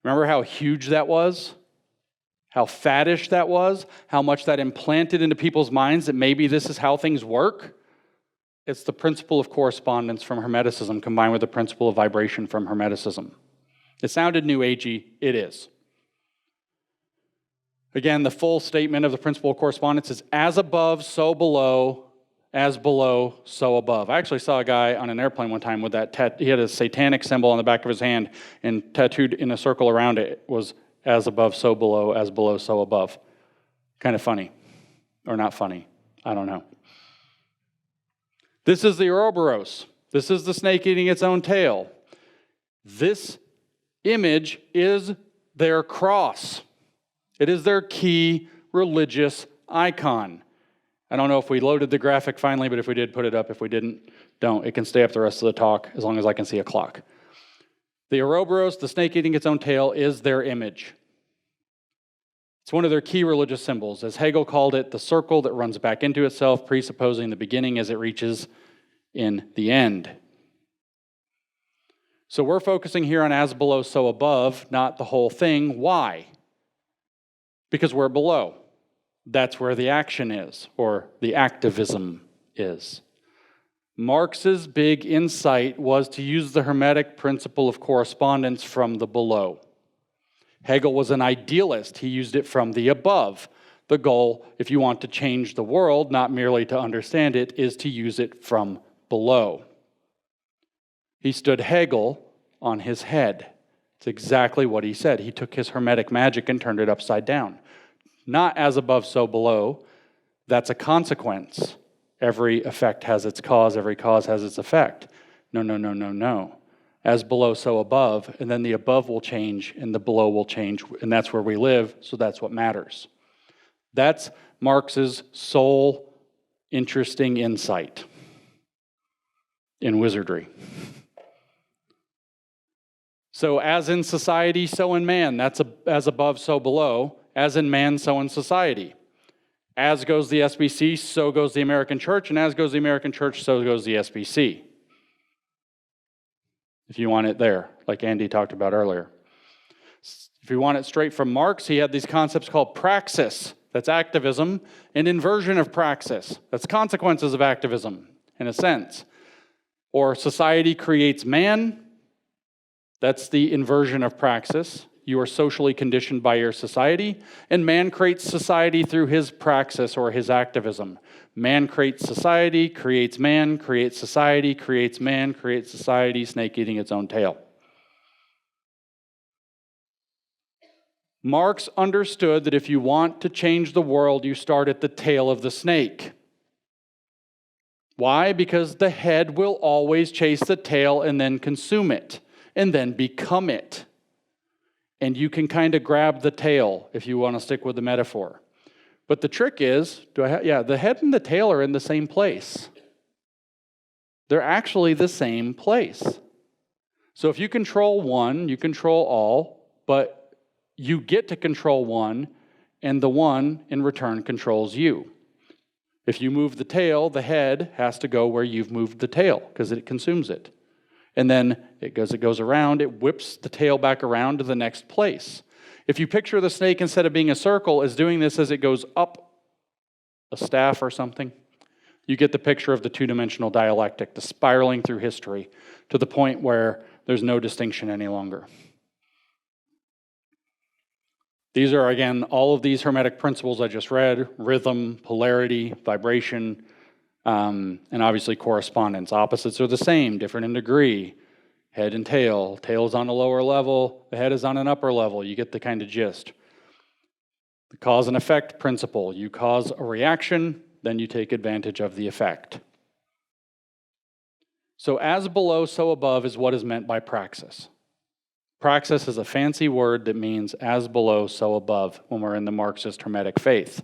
Remember how huge that was? How faddish that was? How much that implanted into people's minds that maybe this is how things work? It's the principle of correspondence from Hermeticism combined with the principle of vibration from Hermeticism. It sounded New Agey, it is. Again, the full statement of the principle of correspondence is as above, so below, as below, so above. I actually saw a guy on an airplane one time with that, he had a satanic symbol on the back of his hand, and tattooed in a circle around it was as above, so below, so above. Kind of funny. Or not funny. I don't know. This is the Ouroboros. This is the snake eating its own tail. This image is their cross. It is their key religious icon. I don't know if we loaded the graphic finally, but if we did, put it up. If we didn't, don't. It can stay up the rest of the talk as long as I can see a clock. The Ouroboros, the snake eating its own tail, is their image. It's one of their key religious symbols. As Hegel called it, the circle that runs back into itself, presupposing the beginning as it reaches in the end. So we're focusing here on as below, so above, not the whole thing. Why? Because we're below. That's where the action is, or the activism is. Marx's big insight was to use the Hermetic principle of correspondence from the below. Hegel was an idealist. He used it from the above. The goal, if you want to change the world, not merely to understand it, is to use it from below. He stood Hegel on his head. It's exactly what he said. He took his Hermetic magic and turned it upside down. Not as above, so below. That's a consequence. Every effect has its cause. Every cause has its effect. No. As below, so above. And then the above will change and the below will change. And that's where we live, so that's what matters. That's Marx's sole interesting insight in wizardry. So as in society, so in man. That's as above, so below. As in man, so in society. As goes the SBC, so goes the American church. And as goes the American church, so goes the SBC. If you want it there, like Andy talked about earlier. If you want it straight from Marx, he had these concepts called praxis. That's activism. And inversion of praxis. That's consequences of activism, in a sense. Or society creates man. That's the inversion of praxis. You are socially conditioned by your society, and man creates society through his praxis or his activism. Man creates society, creates man, creates society, creates man, creates society, snake eating its own tail. Marx understood that if you want to change the world, you start at the tail of the snake. Why? Because the head will always chase the tail and then consume it, and then become it. And you can kind of grab the tail if you want to stick with the metaphor. But the trick is, the head and the tail are in the same place. They're actually the same place. So if you control one, you control all, but you get to control one, and the one in return controls you. If you move the tail, the head has to go where you've moved the tail, because it consumes it. And then it goes around, it whips the tail back around to the next place. If you picture the snake, instead of being a circle, is doing this as it goes up a staff or something, you get the picture of the two-dimensional dialectic, the spiraling through history to the point where there's no distinction any longer. These are, again, all of these Hermetic principles I just read: rhythm, polarity, vibration, and obviously correspondence. Opposites are the same, different in degree. head and tail. Tail's on a lower level, the head is on an upper level. You get the kind of gist. The cause and effect principle. You cause a reaction, then you take advantage of the effect. So as below, so above is what is meant by praxis. Praxis is a fancy word that means as below, so above when we're in the Marxist Hermetic faith.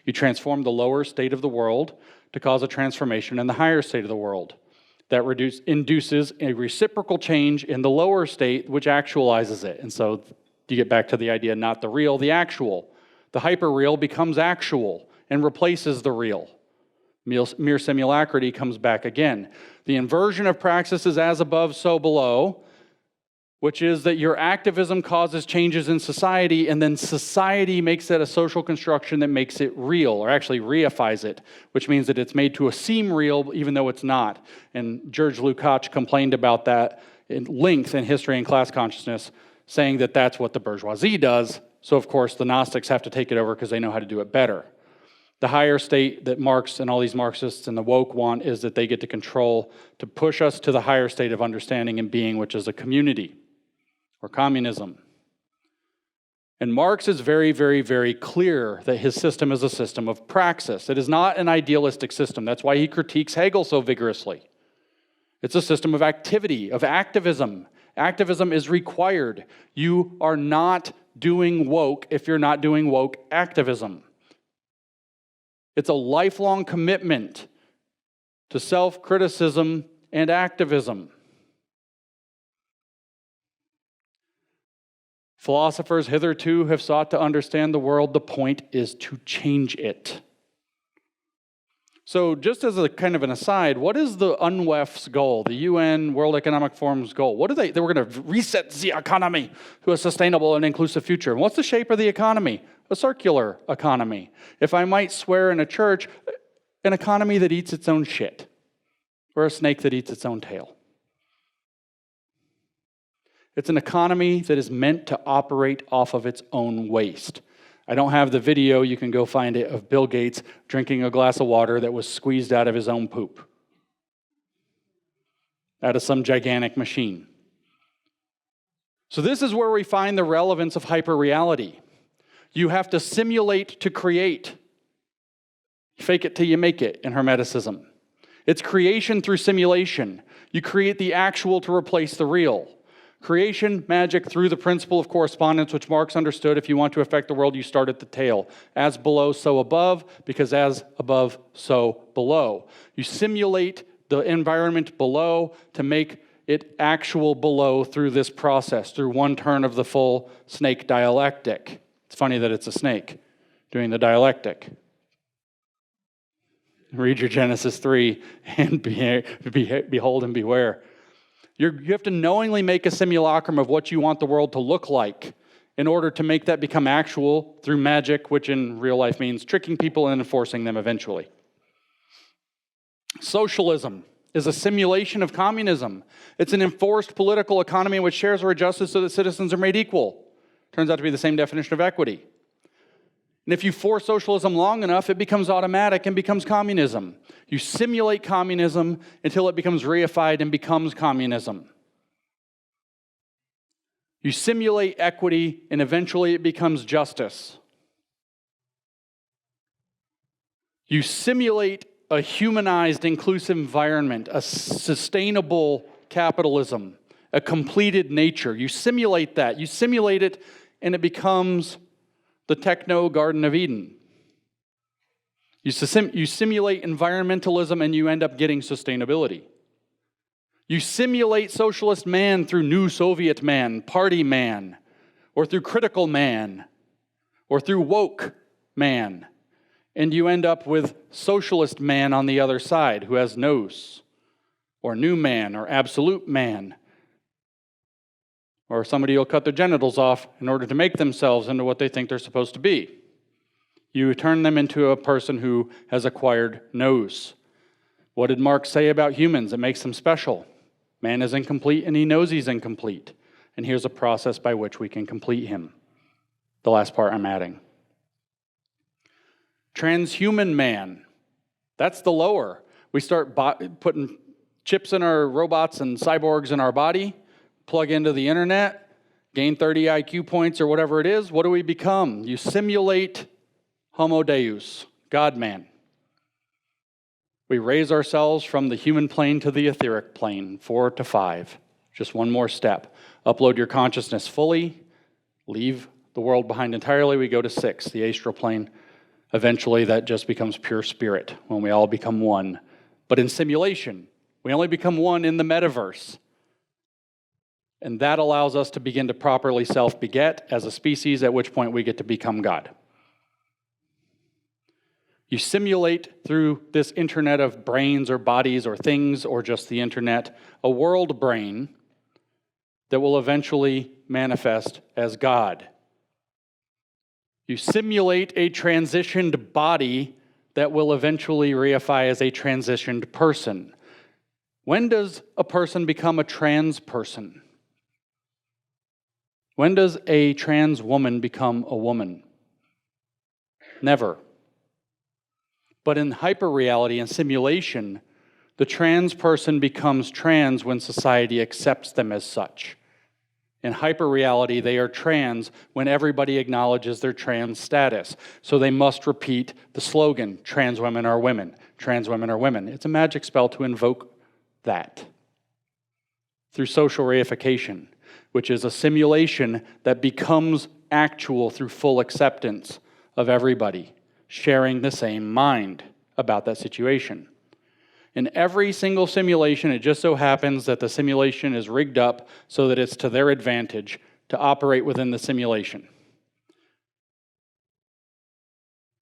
You transform the lower state of the world to cause a transformation in the higher state of the world. That induces a reciprocal change in the lower state, which actualizes it. And so you get back to the idea, not the real, the actual. The hyper-real becomes actual and replaces the real. Mere Simulacrity comes back again. The inversion of praxis is as above, so below, which is that your activism causes changes in society, and then society makes that a social construction that makes it real, or actually reifies it, which means that it's made to seem real even though it's not. And George Lukács complained about that in length in History and Class Consciousness, saying that that's what the bourgeoisie does. So of course the Gnostics have to take it over because they know how to do it better. The higher state that Marx and all these Marxists and the woke want is that they get to control, to push us to the higher state of understanding and being, which is a community, or communism. And Marx is very, very, very clear that his system is a system of praxis. It is not an idealistic system. That's why he critiques Hegel so vigorously. It's a system of activity, of activism. Activism is required. You are not doing woke if you're not doing woke activism. It's a lifelong commitment to self-criticism and activism. Philosophers hitherto have sought to understand the world. The point is to change it. So just as a kind of an aside, what is the UNWEF's goal, the UN World Economic Forum's goal? What are they? They were going to reset the economy to a sustainable and inclusive future. And what's the shape of the economy? A circular economy. If I might swear in a church, an economy that eats its own shit, or a snake that eats its own tail. It's an economy that is meant to operate off of its own waste. I don't have the video, you can go find it, of Bill Gates drinking a glass of water that was squeezed out of his own poop. Out of some gigantic machine. So this is where we find the relevance of hyperreality. You have to simulate to create. Fake it till you make it in Hermeticism. It's creation through simulation. You create the actual to replace the real. Creation, magic, through the principle of correspondence, which Marx understood. If you want to affect the world, you start at the tail. As below, so above, because as above, so below. You simulate the environment below to make it actual below through this process, through one turn of the full snake dialectic. It's funny that it's a snake doing the dialectic. Read your Genesis 3 and behold and beware. You have to knowingly make a simulacrum of what you want the world to look like in order to make that become actual through magic, which in real life means tricking people and enforcing them eventually. Socialism is a simulation of communism. It's an enforced political economy in which shares are adjusted so that citizens are made equal. Turns out to be the same definition of equity. And if you force socialism long enough, it becomes automatic and becomes communism. You simulate communism until it becomes reified and becomes communism. You simulate equity and eventually it becomes justice. You simulate a humanized, inclusive environment, a sustainable capitalism, a completed nature. You simulate that. You simulate it and it becomes the techno Garden of Eden. You simulate environmentalism and you end up getting sustainability. You simulate socialist man through new Soviet man, party man, or through critical man, or through woke man. And you end up with socialist man on the other side who has nous, or new man, or absolute man. Or somebody will cut their genitals off in order to make themselves into what they think they're supposed to be. You turn them into a person who has acquired nous. What did Marx say about humans? It makes them special. Man is incomplete and he knows he's incomplete. And here's a process by which we can complete him. The last part I'm adding. Transhuman man. That's the lower. We start putting chips in our robots and cyborgs in our body. plug into the internet, gain 30 IQ points or whatever it is, what do we become? You simulate Homo Deus, God-man. We raise ourselves from the human plane to the etheric plane, 4 to 5. Just one more step. Upload your consciousness fully, leave the world behind entirely. We go to 6, the astral plane. Eventually, that just becomes pure spirit when we all become one. But in simulation, we only become one in the metaverse. And that allows us to begin to properly self-beget as a species, at which point we get to become God. You simulate through this internet of brains or bodies or things or just the internet, a world brain that will eventually manifest as God. You simulate a transitioned body that will eventually reify as a transitioned person. When does a person become a trans person? When does a trans woman become a woman? Never. But in hyperreality and simulation, the trans person becomes trans when society accepts them as such. In hyperreality, they are trans when everybody acknowledges their trans status. So they must repeat the slogan, trans women are women, trans women are women. It's a magic spell to invoke that through social reification, which is a simulation that becomes actual through full acceptance of everybody sharing the same mind about that situation. In every single simulation, it just so happens that the simulation is rigged up so that it's to their advantage to operate within the simulation.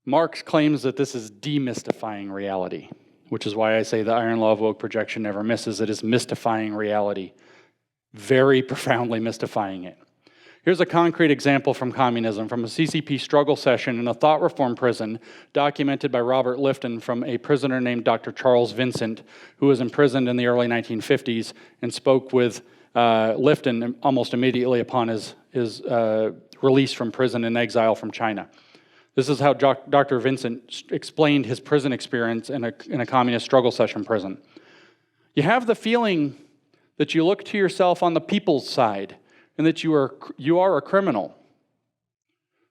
Marx claims that this is demystifying reality, which is why I say the iron law of woke projection never misses. It is mystifying reality, very profoundly mystifying it. Here's a concrete example from communism, from a CCP struggle session in a thought reform prison documented by Robert Lifton from a prisoner named Dr. Charles Vincent, who was imprisoned in the early 1950s and spoke with Lifton almost immediately upon his release from prison and exile from China. This is how Dr. Vincent explained his prison experience in a communist struggle session prison. You have the feeling that you look to yourself on the people's side and that you are a criminal.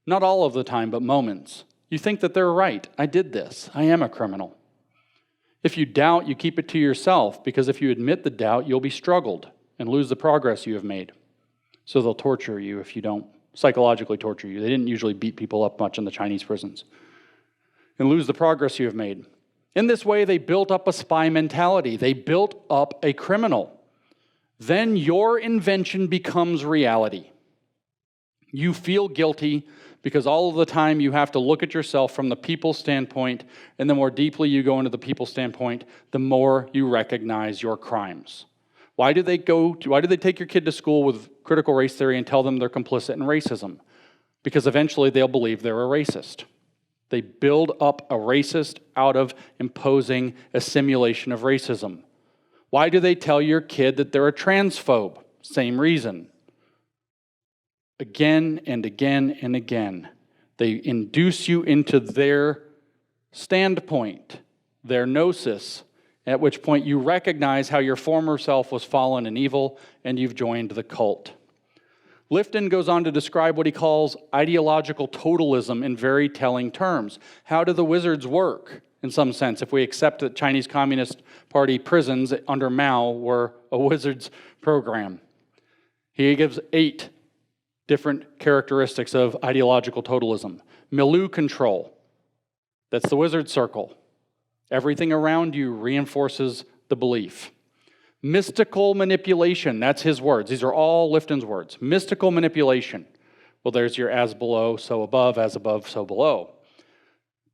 Not all of the time, but moments. You think that they're right. I did this. I am a criminal. If you doubt, you keep it to yourself, because if you admit the doubt, you'll be struggled and lose the progress you have made. So they'll torture you if you don't, psychologically torture you. They didn't usually beat people up much in the Chinese prisons. And lose the progress you have made. In this way, they built up a spy mentality. They built up a criminal. Then your invention becomes reality. You feel guilty because all of the time you have to look at yourself from the people's standpoint, and the more deeply you go into the people's standpoint, the more you recognize your crimes. Why do they take your kid to school with critical race theory and tell them they're complicit in racism? Because eventually they'll believe they're a racist. They build up a racist out of imposing a simulation of racism. Why do they tell your kid that they're a transphobe? Same reason. Again and again and again, they induce you into their standpoint, their gnosis, at which point you recognize how your former self was fallen and evil, and you've joined the cult. Lifton goes on to describe what he calls ideological totalism in very telling terms. How do the wizards work? In some sense, if we accept that Chinese Communist Party prisons under Mao were a wizard's program. He gives 8 different characteristics of ideological totalism. Milieu control, that's the wizard circle. Everything around you reinforces the belief. Mystical manipulation, that's his words. These are all Lifton's words. Mystical manipulation. Well, there's your as below, so above, so below.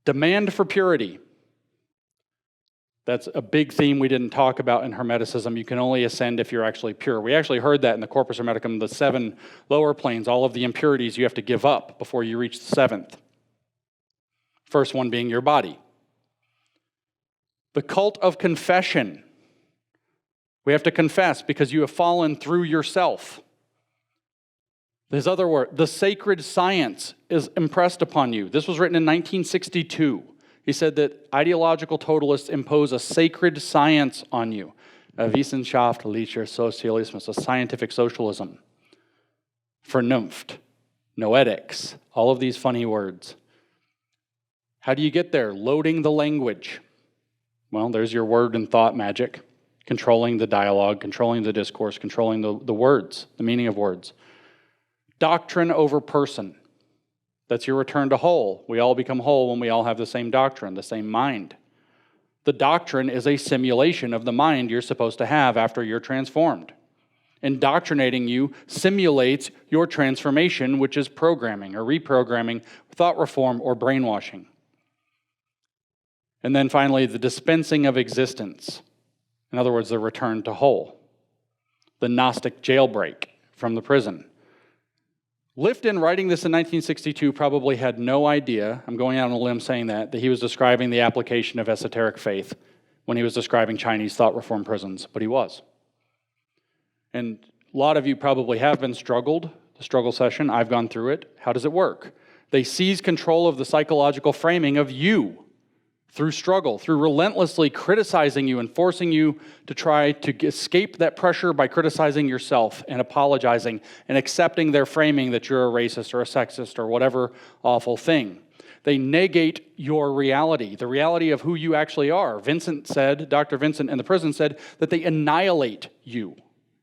Demand for purity. That's a big theme we didn't talk about in Hermeticism. You can only ascend if you're actually pure. We actually heard that in the Corpus Hermeticum, the 7 lower planes, all of the impurities you have to give up before you reach the 7th. First one being your body. The cult of confession. We have to confess because you have fallen through yourself. His other word, the sacred science is impressed upon you. This was written in 1962. He said that ideological totalists impose a sacred science on you. Wissenschaftlicher Sozialismus, a scientific socialism. Vernunft, noetics, all of these funny words. How do you get there? Loading the language. Well, there's your word and thought magic. Controlling the dialogue, controlling the discourse, controlling the words, the meaning of words. Doctrine over person. That's your return to whole. We all become whole when we all have the same doctrine, the same mind. The doctrine is a simulation of the mind you're supposed to have after you're transformed. Indoctrinating you simulates your transformation, which is programming or reprogramming, thought reform, or brainwashing. And then finally, the dispensing of existence. In other words, the return to whole. The Gnostic jailbreak from the prison. Lifton, writing this in 1962, probably had no idea, I'm going out on a limb saying that he was describing the application of esoteric faith when he was describing Chinese thought reform prisons, but he was. And a lot of you probably have been struggled, the struggle session, I've gone through it. How does it work? They seize control of the psychological framing of you through struggle, through relentlessly criticizing you and forcing you to try to escape that pressure by criticizing yourself and apologizing and accepting their framing that you're a racist or a sexist or whatever awful thing. They negate your reality, the reality of who you actually are. Vincent said, Dr. Vincent in the prison said, that they annihilate you,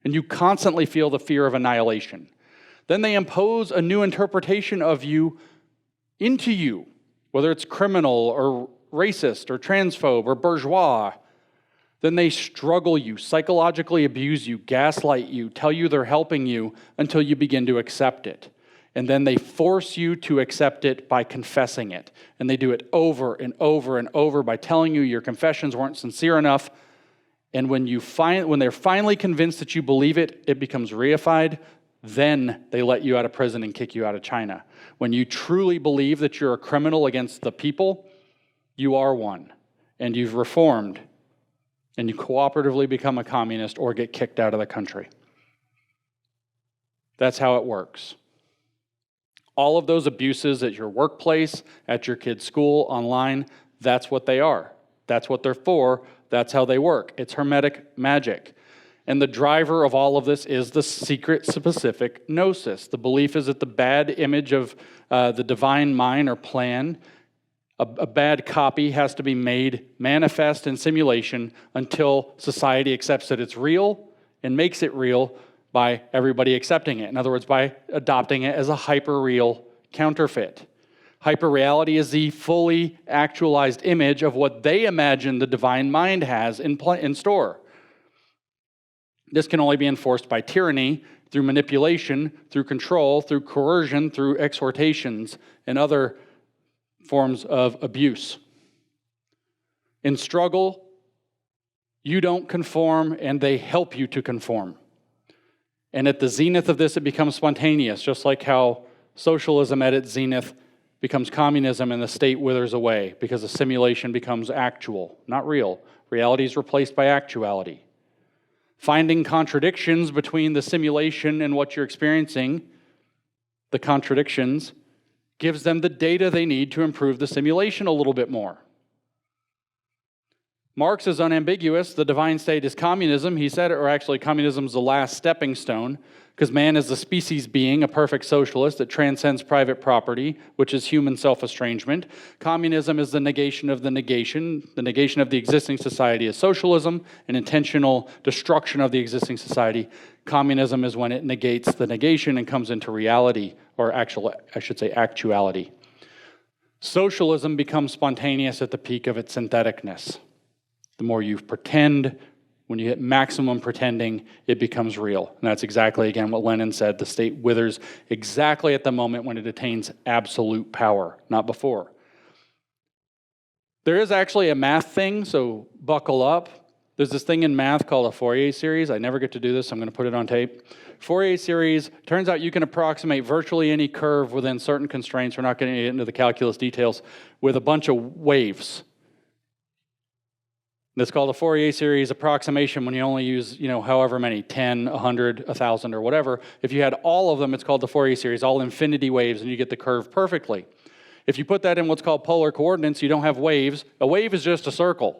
and you constantly feel the fear of annihilation. Then they impose a new interpretation of you into you, whether it's criminal or racist or transphobe or bourgeois. Then they struggle you, psychologically abuse you, gaslight you, tell you they're helping you until you begin to accept it. And then they force you to accept it by confessing it. And they do it over and over and over by telling you your confessions weren't sincere enough. And when they're finally convinced that you believe it, it becomes reified. Then they let you out of prison and kick you out of China. When you truly believe that you're a criminal against the people, you are one, and you've reformed, and you cooperatively become a communist or get kicked out of the country. That's how it works. All of those abuses at your workplace, at your kid's school, online, that's what they are. That's what they're for. That's how they work. It's Hermetic magic. And the driver of all of this is the secret specific gnosis. The belief is that the bad image of the divine mind or plan, a bad copy, has to be made manifest in simulation until society accepts that it's real and makes it real by everybody accepting it. In other words, by adopting it as a hyper-real counterfeit. Hyperreality is the fully actualized image of what they imagine the divine mind has in store. This can only be enforced by tyranny, through manipulation, through control, through coercion, through exhortations, and other forms of abuse. In struggle, you don't conform, and they help you to conform. And at the zenith of this, it becomes spontaneous, just like how socialism at its zenith becomes communism and the state withers away because the simulation becomes actual, not real. Reality is replaced by actuality. Finding contradictions between the simulation and what you're experiencing, the contradictions, gives them the data they need to improve the simulation a little bit more. Marx is unambiguous. The divine state is communism. He said it, or actually communism is the last stepping stone, because man is the species being, a perfect socialist that transcends private property, which is human self-estrangement. Communism is the negation of the negation. The negation of the existing society is socialism, an intentional destruction of the existing society. Communism is when it negates the negation and comes into reality, or actuality. Socialism becomes spontaneous at the peak of its syntheticness. The more you pretend, when you hit maximum pretending, it becomes real. And that's exactly, again, what Lenin said. The state withers exactly at the moment when it attains absolute power, not before. There is actually a math thing, so buckle up. There's this thing in math called a Fourier series. I never get to do this, so I'm going to put it on tape. Fourier series, turns out you can approximate virtually any curve within certain constraints. We're not going to get into the calculus details, with a bunch of waves. That's called a Fourier series approximation when you only use, however many, 10, 100, 1,000, or whatever. If you had all of them, it's called the Fourier series, all infinity waves, and you get the curve perfectly. If you put that in what's called polar coordinates, you don't have waves. A wave is just a circle,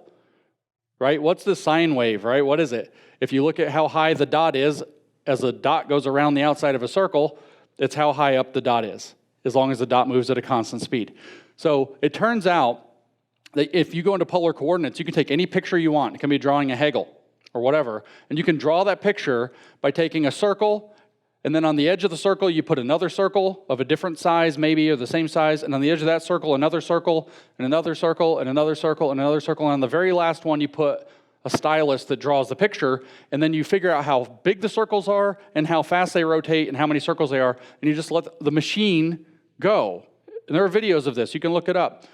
right? What's the sine wave, right? What is it? If you look at how high the dot is, as the dot goes around the outside of a circle, it's how high up the dot is, as long as the dot moves at a constant speed. So it turns out that if you go into polar coordinates, you can take any picture you want. It can be drawing a Hegel or whatever, and you can draw that picture by taking a circle, and then on the edge of the circle, you put another circle of a different size, maybe, or the same size, and on the edge of that circle, another circle, and another circle, and another circle, and another circle, and on the very last one, you put a stylus that draws the picture, and then you figure out how big the circles are, and how fast they rotate, and how many circles they are, and you just let the machine go. And there are videos of this, you can look it up.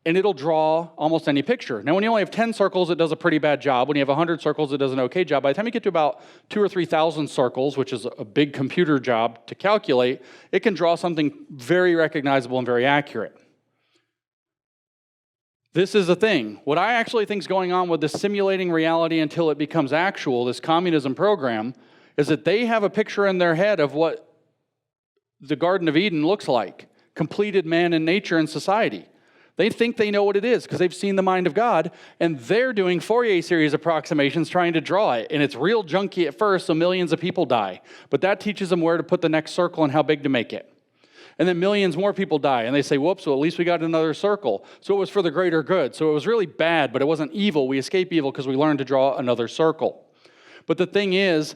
And it'll draw almost any picture. Now, when you only have 10 circles, it does a pretty bad job. When you have 100 circles, it does an okay job. By the time you get to about 2,000 or 3,000 circles, which is a big computer job to calculate, it can draw something very recognizable and very accurate. This is the thing. What I actually think is going on with this simulating reality until it becomes actual, this communism program, is that they have a picture in their head of what the Garden of Eden looks like. Completed man in nature and society. They think they know what it is because they've seen the mind of God, and they're doing Fourier series approximations trying to draw it. And it's real junky at first, so millions of people die. But that teaches them where to put the next circle and how big to make it. And then millions more people die, and they say, whoops, well, at least we got another circle. So it was for the greater good. So it was really bad, but it wasn't evil. We escape evil because we learned to draw another circle. But the thing is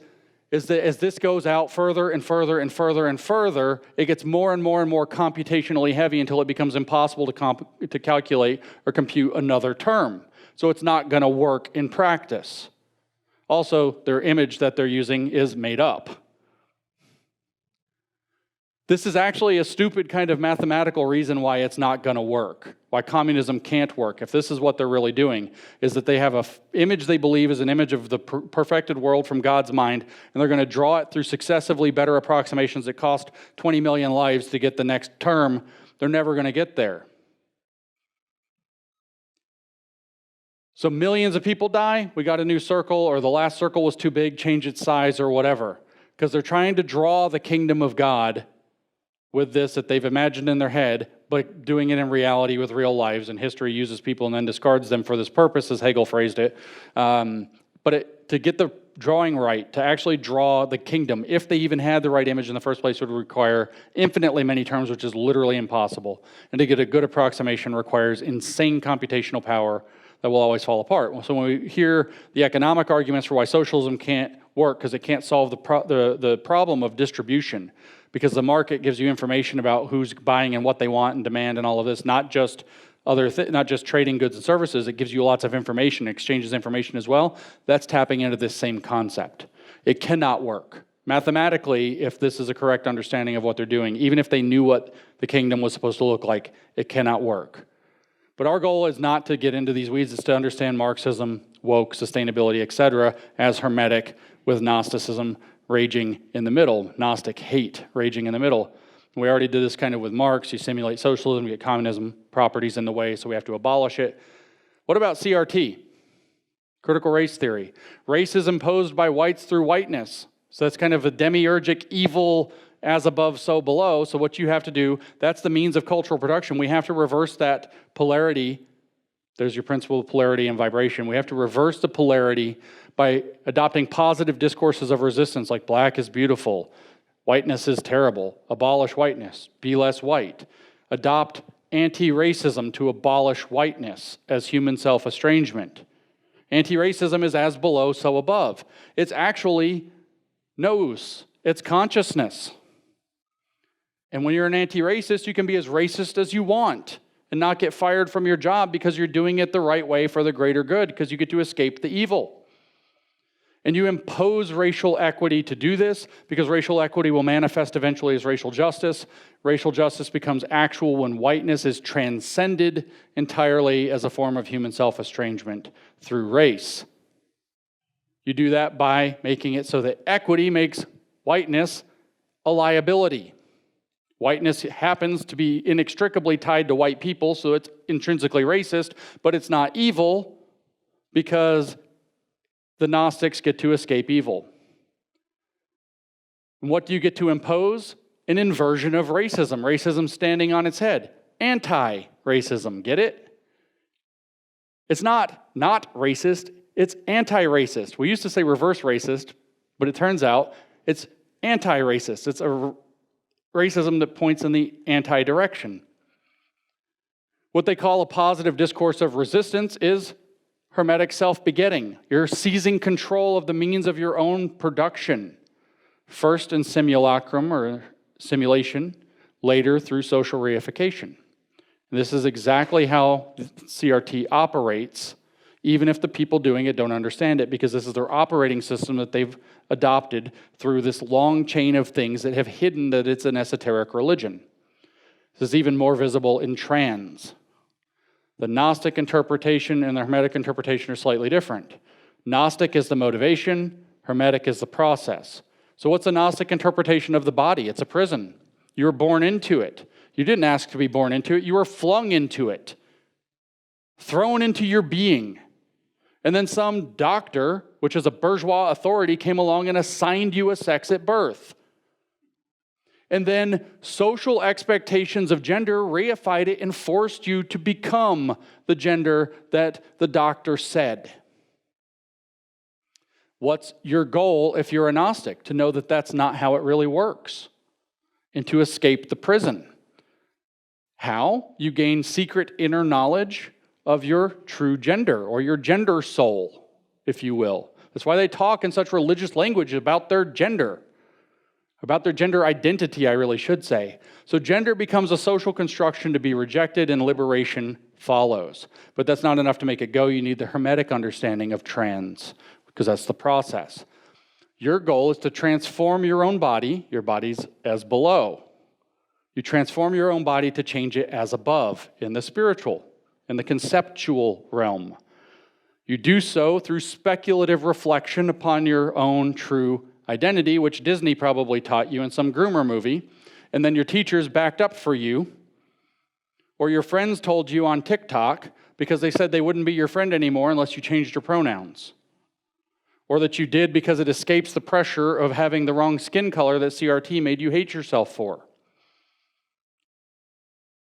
that as this goes out further and further and further and further, it gets more and more and more computationally heavy until it becomes impossible to calculate or compute another term. So it's not going to work in practice. Also, their image that they're using is made up. This is actually a stupid kind of mathematical reason why it's not going to work, why communism can't work. If this is what they're really doing, is that they have an image they believe is an image of the perfected world from God's mind, and they're going to draw it through successively better approximations that cost 20 million lives to get the next term. They're never going to get there. So millions of people die, we got a new circle, or the last circle was too big, change its size or whatever, because they're trying to draw the kingdom of God with this that they've imagined in their head, but doing it in reality with real lives, and history uses people and then discards them for this purpose, as Hegel phrased it. To get the drawing right, to actually draw the kingdom, if they even had the right image in the first place, would require infinitely many terms, which is literally impossible. And to get a good approximation requires insane computational power that will always fall apart. So when we hear the economic arguments for why socialism can't work, because it can't solve the problem of distribution, because the market gives you information about who's buying and what they want and demand and all of this, not just not just trading goods and services. It gives you lots of information, exchanges information as well. That's tapping into this same concept. It cannot work. Mathematically, if this is a correct understanding of what they're doing, even if they knew what the kingdom was supposed to look like, it cannot work. But our goal is not to get into these weeds, it's to understand Marxism, woke, sustainability, etc., as Hermetic, with Gnosticism raging in the middle, Gnostic hate raging in the middle. We already did this kind of with Marx. You simulate socialism, you get communism, properties in the way, so we have to abolish it. What about CRT? Critical race theory. Race is imposed by whites through whiteness. So that's kind of a demiurgic evil, as above, so below. So what you have to do, that's the means of cultural production. We have to reverse that polarity. There's your principle of polarity and vibration. We have to reverse the polarity by adopting positive discourses of resistance, like black is beautiful, whiteness is terrible, abolish whiteness, be less white. Adopt anti-racism to abolish whiteness as human self-estrangement. Anti-racism is as below, so above. It's actually nous, it's consciousness. And when you're an anti-racist, you can be as racist as you want and not get fired from your job because you're doing it the right way for the greater good, because you get to escape the evil. And you impose racial equity to do this, because racial equity will manifest eventually as racial justice. Racial justice becomes actual when whiteness is transcended entirely as a form of human self-estrangement through race. You do that by making it so that equity makes whiteness a liability. Whiteness happens to be inextricably tied to white people, so it's intrinsically racist, but it's not evil because the Gnostics get to escape evil. And what do you get to impose? An inversion of racism. Racism standing on its head. Anti-racism, get it? It's not racist, it's anti-racist. We used to say reverse racist, but it turns out it's anti-racist. It's a racism that points in the anti-direction. What they call a positive discourse of resistance is Hermetic self-begetting. You're seizing control of the means of your own production, first in simulacrum or simulation, later through social reification. And this is exactly how CRT operates, even if the people doing it don't understand it, because this is their operating system that they've adopted through this long chain of things that have hidden that it's an esoteric religion. This is even more visible in trans. The Gnostic interpretation and the Hermetic interpretation are slightly different. Gnostic is the motivation, Hermetic is the process. So what's the Gnostic interpretation of the body? It's a prison. You were born into it. You didn't ask to be born into it, you were flung into it, thrown into your being. And then some doctor, which is a bourgeois authority, came along and assigned you a sex at birth. And then social expectations of gender reified it and forced you to become the gender that the doctor said. What's your goal if you're a Gnostic? To know that that's not how it really works, and to escape the prison. How? You gain secret inner knowledge of your true gender, or your gender soul, if you will. That's why they talk in such religious language about their gender identity, I really should say. So gender becomes a social construction to be rejected, and liberation follows. But that's not enough to make it go. You need the Hermetic understanding of trans, because that's the process. Your goal is to transform your own body. Your body's as below. You transform your own body to change it as above, in the spiritual, in the conceptual realm. You do so through speculative reflection upon your own true identity, which Disney probably taught you in some groomer movie, and then your teachers backed up for you, or your friends told you on TikTok because they said they wouldn't be your friend anymore unless you changed your pronouns, or that you did because it escapes the pressure of having the wrong skin color that CRT made you hate yourself for.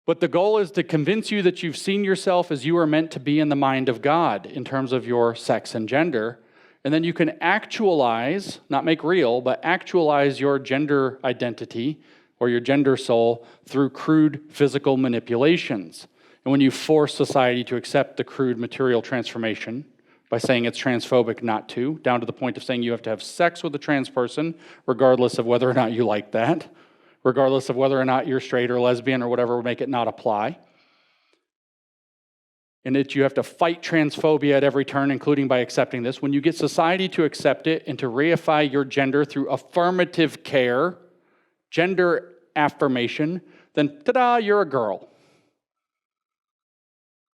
But the goal is to convince you that you've seen yourself as you are meant to be in the mind of God in terms of your sex and gender. And then you can actualize, not make real, but actualize your gender identity or your gender soul through crude physical manipulations. And when you force society to accept the crude material transformation by saying it's transphobic not to, down to the point of saying you have to have sex with a trans person, regardless of whether or not you like that, regardless of whether or not you're straight or lesbian or whatever would make it not apply. And that you have to fight transphobia at every turn, including by accepting this. When you get society to accept it and to reify your gender through affirmative care, gender affirmation, then ta-da, you're a girl.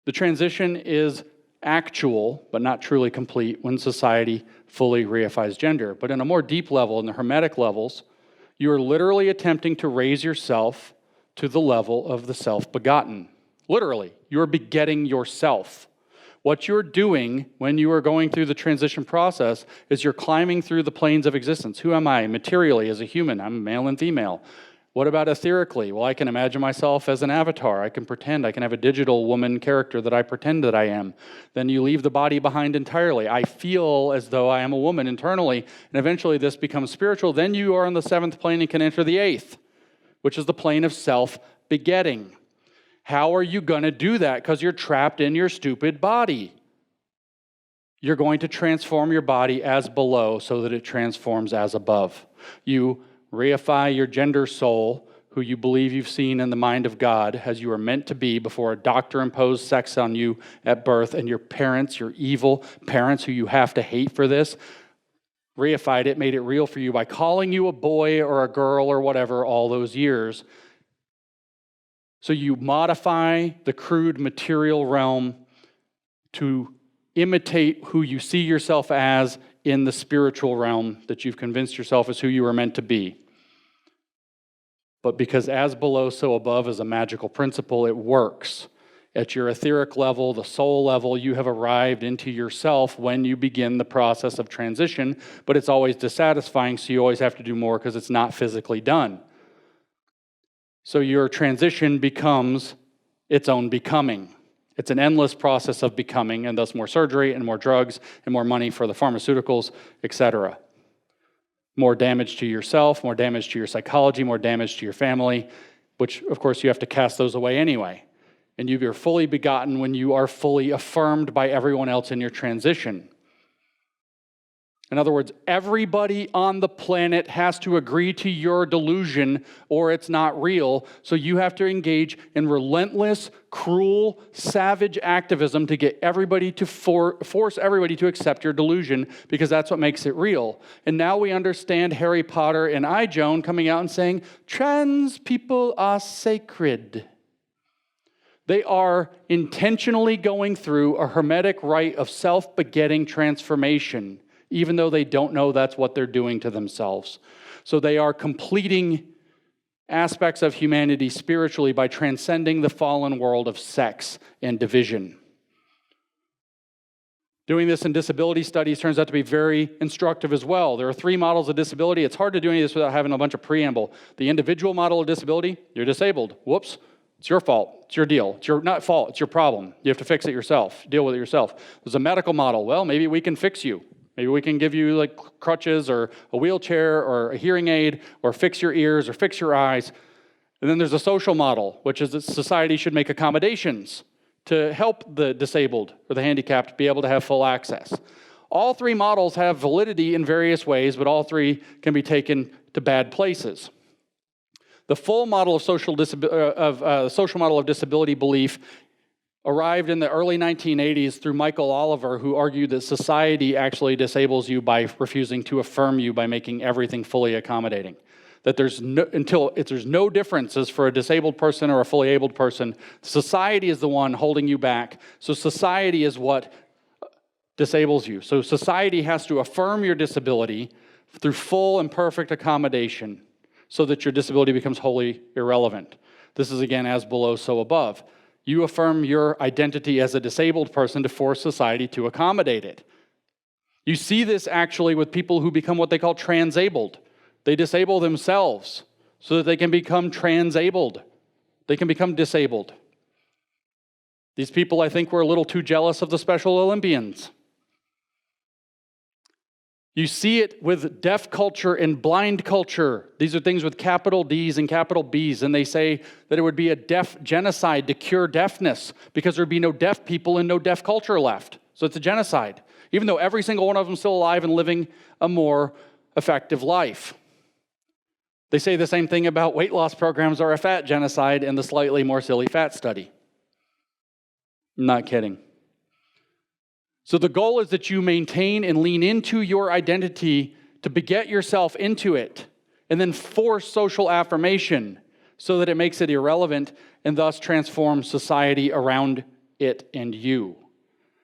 The transition is actual, but not truly complete, when society fully reifies gender. But in a more deep level, in the Hermetic levels, you are literally attempting to raise yourself to the level of the self-begotten. Literally, you're begetting yourself. What you're doing when you are going through the transition process is you're climbing through the planes of existence. Who am I materially as a human? I'm male and female. What about etherically? Well, I can imagine myself as an avatar. I can pretend. I can have a digital woman character that I pretend that I am. Then you leave the body behind entirely. I feel as though I am a woman internally, and eventually this becomes spiritual. Then you are on the 7th plane and can enter the 8th, which is the plane of self-begetting. How are you going to do that? Because you're trapped in your stupid body. You're going to transform your body as below so that it transforms as above. You reify your gender soul, who you believe you've seen in the mind of God as you are meant to be before a doctor imposed sex on you at birth, and your parents, your evil parents who you have to hate for this, reified it, made it real for you by calling you a boy or a girl or whatever all those years. So you modify the crude material realm to imitate who you see yourself as in the spiritual realm that you've convinced yourself is who you were meant to be. But because as below, so above is a magical principle, it works. At your etheric level, the soul level, you have arrived into yourself when you begin the process of transition, but it's always dissatisfying, so you always have to do more because it's not physically done. So your transition becomes its own becoming. It's an endless process of becoming, and thus more surgery and more drugs and more money for the pharmaceuticals, etc. More damage to yourself, more damage to your psychology, more damage to your family, which, of course, you have to cast those away anyway. And you're fully begotten when you are fully affirmed by everyone else in your transition. In other words, everybody on the planet has to agree to your delusion or it's not real. So you have to engage in relentless, cruel, savage activism to get everybody to force everybody to accept your delusion, because that's what makes it real. And now we understand Harry Potter and I, Joan, coming out and saying, trans people are sacred. They are intentionally going through a Hermetic rite of self-begetting transformation, even though they don't know that's what they're doing to themselves. So they are completing aspects of humanity spiritually by transcending the fallen world of sex and division. Doing this in disability studies turns out to be very instructive as well. There are 3 models of disability. It's hard to do any of this without having a bunch of preamble. The individual model of disability, you're disabled. Whoops, it's your fault. It's your deal. It's your not fault, it's your problem. You have to fix it yourself, deal with it yourself. There's a medical model. Well, maybe we can fix you. Maybe we can give you like crutches or a wheelchair or a hearing aid or fix your ears or fix your eyes. And then there's a social model, which is that society should make accommodations to help the disabled or the handicapped be able to have full access. All 3 models have validity in various ways, but all 3 can be taken to bad places. The full model of social model of disability belief arrived in the early 1980s through Michael Oliver, who argued that society actually disables you by refusing to affirm you by making everything fully accommodating. That there's no differences for a disabled person or a fully abled person. Society is the one holding you back. So society is what disables you. So society has to affirm your disability through full and perfect accommodation so that your disability becomes wholly irrelevant. This is again, as below, so above. You affirm your identity as a disabled person to force society to accommodate it. You see this actually with people who become what they call transabled. They disable themselves so that they can become transabled. They can become disabled. These people, I think, were a little too jealous of the Special Olympians. You see it with deaf culture and blind culture. These are things with capital D's and capital B's, and they say that it would be a deaf genocide to cure deafness because there would be no deaf people and no deaf culture left. So it's a genocide, even though every single one of them is still alive and living a more effective life. They say the same thing about weight loss programs are a fat genocide in the slightly more silly fat study. I'm not kidding. So the goal is that you maintain and lean into your identity to beget yourself into it, and then force social affirmation so that it makes it irrelevant and thus transforms society around it and you.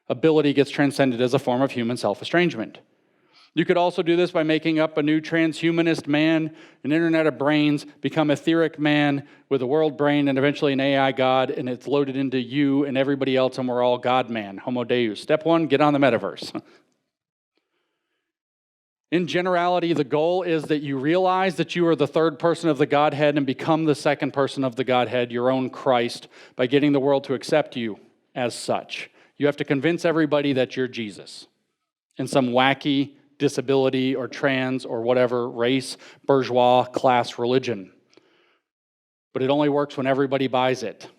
Ability gets transcended as a form of human self-estrangement. You could also do this by making up a new transhumanist man, an internet of brains, become etheric man with a world brain and eventually an AI God, and it's loaded into you and everybody else, and we're all God-man, Homo Deus. Step 1, get on the metaverse. In generality, the goal is that you realize that you are the third person of the Godhead and become the second person of the Godhead, your own Christ, by getting the world to accept you as such. You have to convince everybody that you're Jesus in some wacky disability or trans or whatever race, bourgeois, class, religion. But it only works when everybody buys it.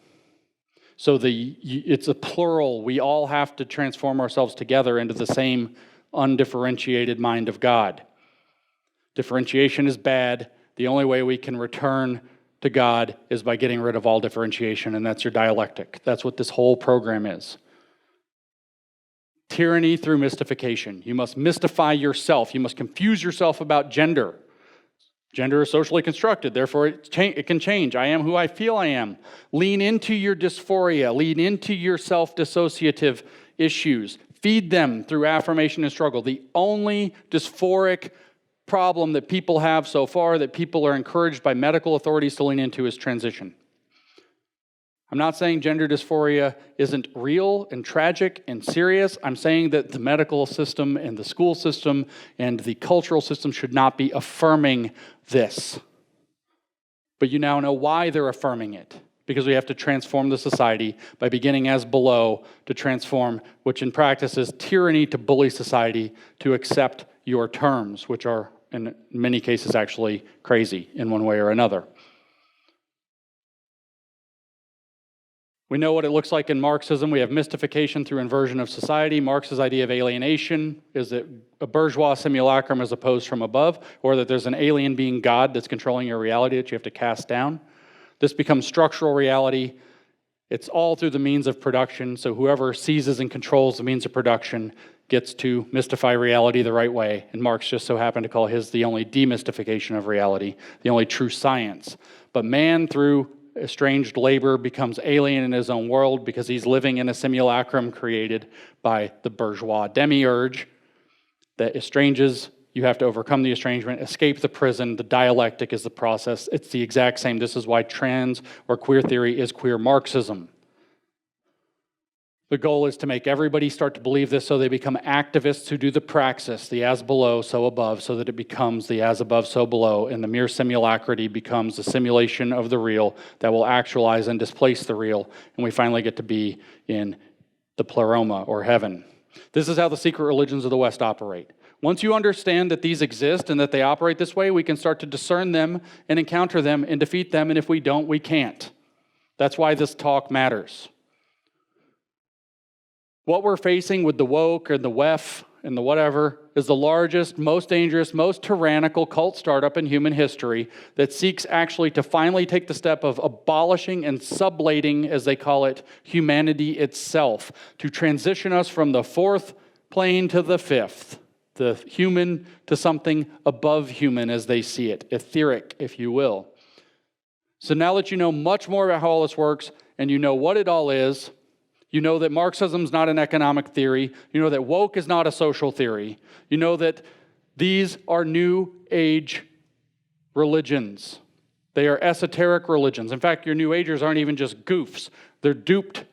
So it's a plural. We all have to transform ourselves together into the same undifferentiated mind of God. Differentiation is bad. The only way we can return to God is by getting rid of all differentiation, and that's your dialectic. That's what this whole program is. Tyranny through mystification. You must mystify yourself. You must confuse yourself about gender. Gender is socially constructed, therefore it can change. I am who I feel I am. Lean into your dysphoria. Lean into your self-dissociative issues. Feed them through affirmation and struggle. The only dysphoric problem that people have so far that people are encouraged by medical authorities to lean into is transition. I'm not saying gender dysphoria isn't real and tragic and serious. I'm saying that the medical system and the school system and the cultural system should not be affirming this. But you now know why they're affirming it. because we have to transform the society by beginning as below to transform, which in practice is tyranny to bully society to accept your terms, which are in many cases actually crazy in one way or another. We know what it looks like in Marxism. We have mystification through inversion of society. Marx's idea of alienation is that a bourgeois simulacrum is opposed from above, or that there's an alien being God that's controlling your reality that you have to cast down. This becomes structural reality. It's all through the means of production, so whoever seizes and controls the means of production gets to mystify reality the right way, and Marx just so happened to call his the only demystification of reality, the only true science. But man, through estranged labor, becomes alien in his own world because he's living in a simulacrum created by the bourgeois demiurge that estranges. You have to overcome the estrangement, escape the prison. The dialectic is the process. It's the exact same. This is why trans or queer theory is queer Marxism. The goal is to make everybody start to believe this so they become activists who do the praxis, the as below, so above, so that it becomes the as above, so below, and the mere simulacrity becomes the simulation of the real that will actualize and displace the real, and we finally get to be in the pleroma, or heaven. This is how the secret religions of the West operate. Once you understand that these exist and that they operate this way, we can start to discern them and encounter them and defeat them, and if we don't, we can't. That's why this talk matters. What we're facing with the woke and the WEF and the whatever is the largest, most dangerous, most tyrannical cult startup in human history that seeks actually to finally take the step of abolishing and sublating, as they call it, humanity itself, to transition us from the fourth plane to the fifth, the human to something above human as they see it, etheric, if you will. So now that you know much more about how all this works and you know what it all is, you know that Marxism is not an economic theory. You know that woke is not a social theory. You know that these are new age religions. They are esoteric religions. In fact, your new agers aren't even just goofs. They're duped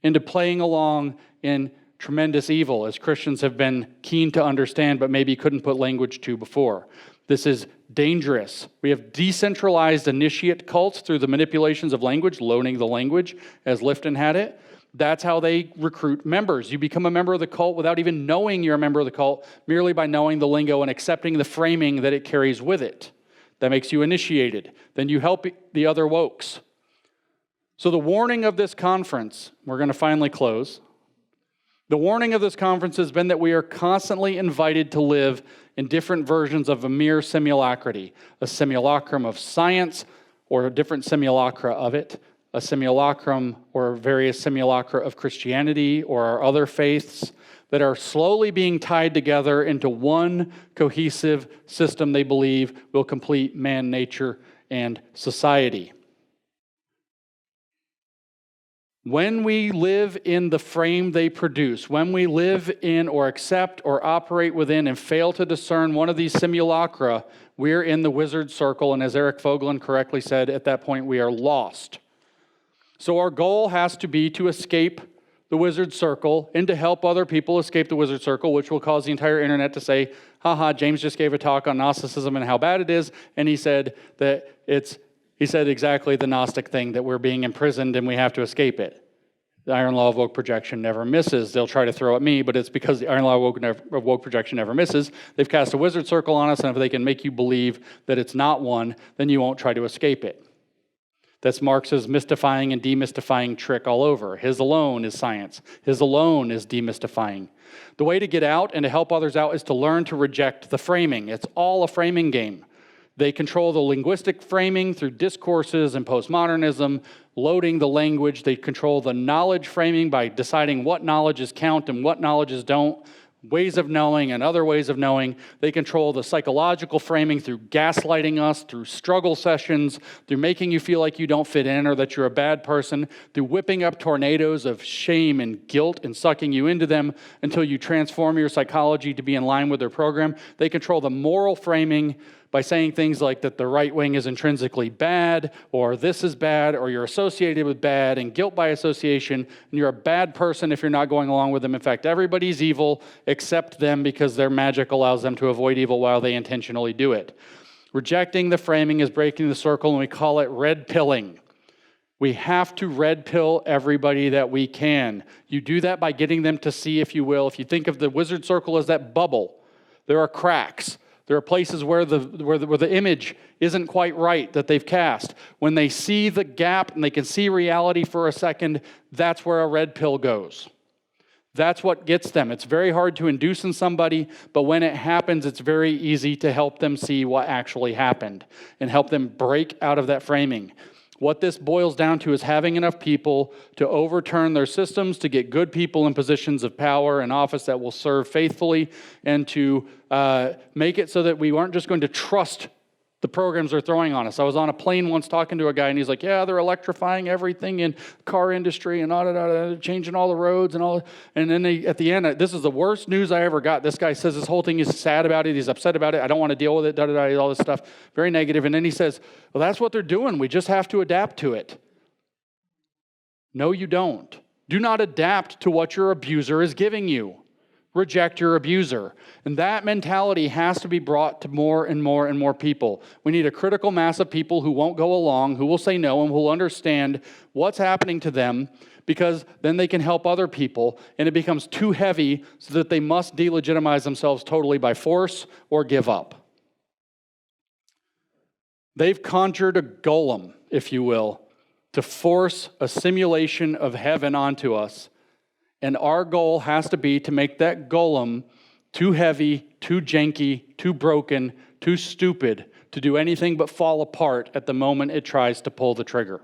into playing along in tremendous evil, as Christians have been keen to understand, but maybe couldn't put language to before. This is dangerous. We have decentralized initiate cults through the manipulations of language, loaning the language, as Lifton had it. That's how they recruit members. You become a member of the cult without even knowing you're a member of the cult, merely by knowing the lingo and accepting the framing that it carries with it. That makes you initiated. Then you help the other wokes. So the warning of this conference, we're going to finally close. The warning of this conference has been that we are constantly invited to live in different versions of a mere simulacrity, a simulacrum of science or different simulacra of it, a simulacrum or various simulacra of Christianity or our other faiths that are slowly being tied together into one cohesive system they believe will complete man, nature, and society. When we live in the frame they produce, when we live in or accept or operate within and fail to discern one of these simulacra, we're in the wizard circle, and as Eric Vogelin correctly said, at that point we are lost. So our goal has to be to escape the wizard circle and to help other people escape the wizard circle, which will cause the entire internet to say, haha, James just gave a talk on Gnosticism and how bad it is, and he said that he said exactly the Gnostic thing, that we're being imprisoned and we have to escape it. The iron law of woke projection never misses. They'll try to throw at me, but it's because the iron law of woke projection never misses. They've cast a wizard circle on us, and if they can make you believe that it's not one, then you won't try to escape it. That's Marx's mystifying and demystifying trick all over. His alone is science. His alone is demystifying. The way to get out and to help others out is to learn to reject the framing. It's all a framing game. They control the linguistic framing through discourses and postmodernism, loading the language. They control the knowledge framing by deciding what knowledges count and what knowledges don't. Ways of knowing and other ways of knowing. They control the psychological framing through gaslighting us, through struggle sessions, through making you feel like you don't fit in or that you're a bad person, through whipping up tornadoes of shame and guilt and sucking you into them until you transform your psychology to be in line with their program. They control the moral framing by saying things like that the right wing is intrinsically bad, or this is bad, or you're associated with bad, and guilt by association, and you're a bad person if you're not going along with them. In fact, everybody's evil except them because their magic allows them to avoid evil while they intentionally do it. Rejecting the framing is breaking the circle, and we call it red pilling. We have to red pill everybody that we can. You do that by getting them to see, if you will. If you think of the wizard circle as that bubble, there are cracks. There are places where the image isn't quite right that they've cast. When they see the gap and they can see reality for a second, that's where a red pill goes. That's what gets them. It's very hard to induce in somebody, but when it happens, it's very easy to help them see what actually happened and help them break out of that framing. What this boils down to is having enough people to overturn their systems, to get good people in positions of power and office that will serve faithfully, and to make it so that we aren't just going to trust the programs they're throwing on us. I was on a plane once talking to a guy, and he's like, yeah, they're electrifying everything in car industry and changing all the roads and all. And then at the end, this is the worst news I ever got. This guy says his whole thing is sad about it. He's upset about it. I don't want to deal with it, all this stuff. Very negative. And then he says, well, that's what they're doing. We just have to adapt to it. No, you don't. Do not adapt to what your abuser is giving you. Reject your abuser. And that mentality has to be brought to more and more and more people. We need a critical mass of people who won't go along, who will say no, and who will understand what's happening to them, because then they can help other people, and it becomes too heavy so that they must delegitimize themselves totally by force or give up. They've conjured a golem, if you will, to force a simulation of heaven onto us. And our goal has to be to make that golem too heavy, too janky, too broken, too stupid to do anything but fall apart at the moment it tries to pull the trigger.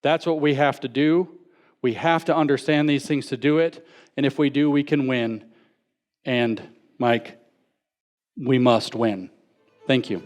That's what we have to do. We have to understand these things to do it. And if we do, we can win. And Mike, we must win. Thank you.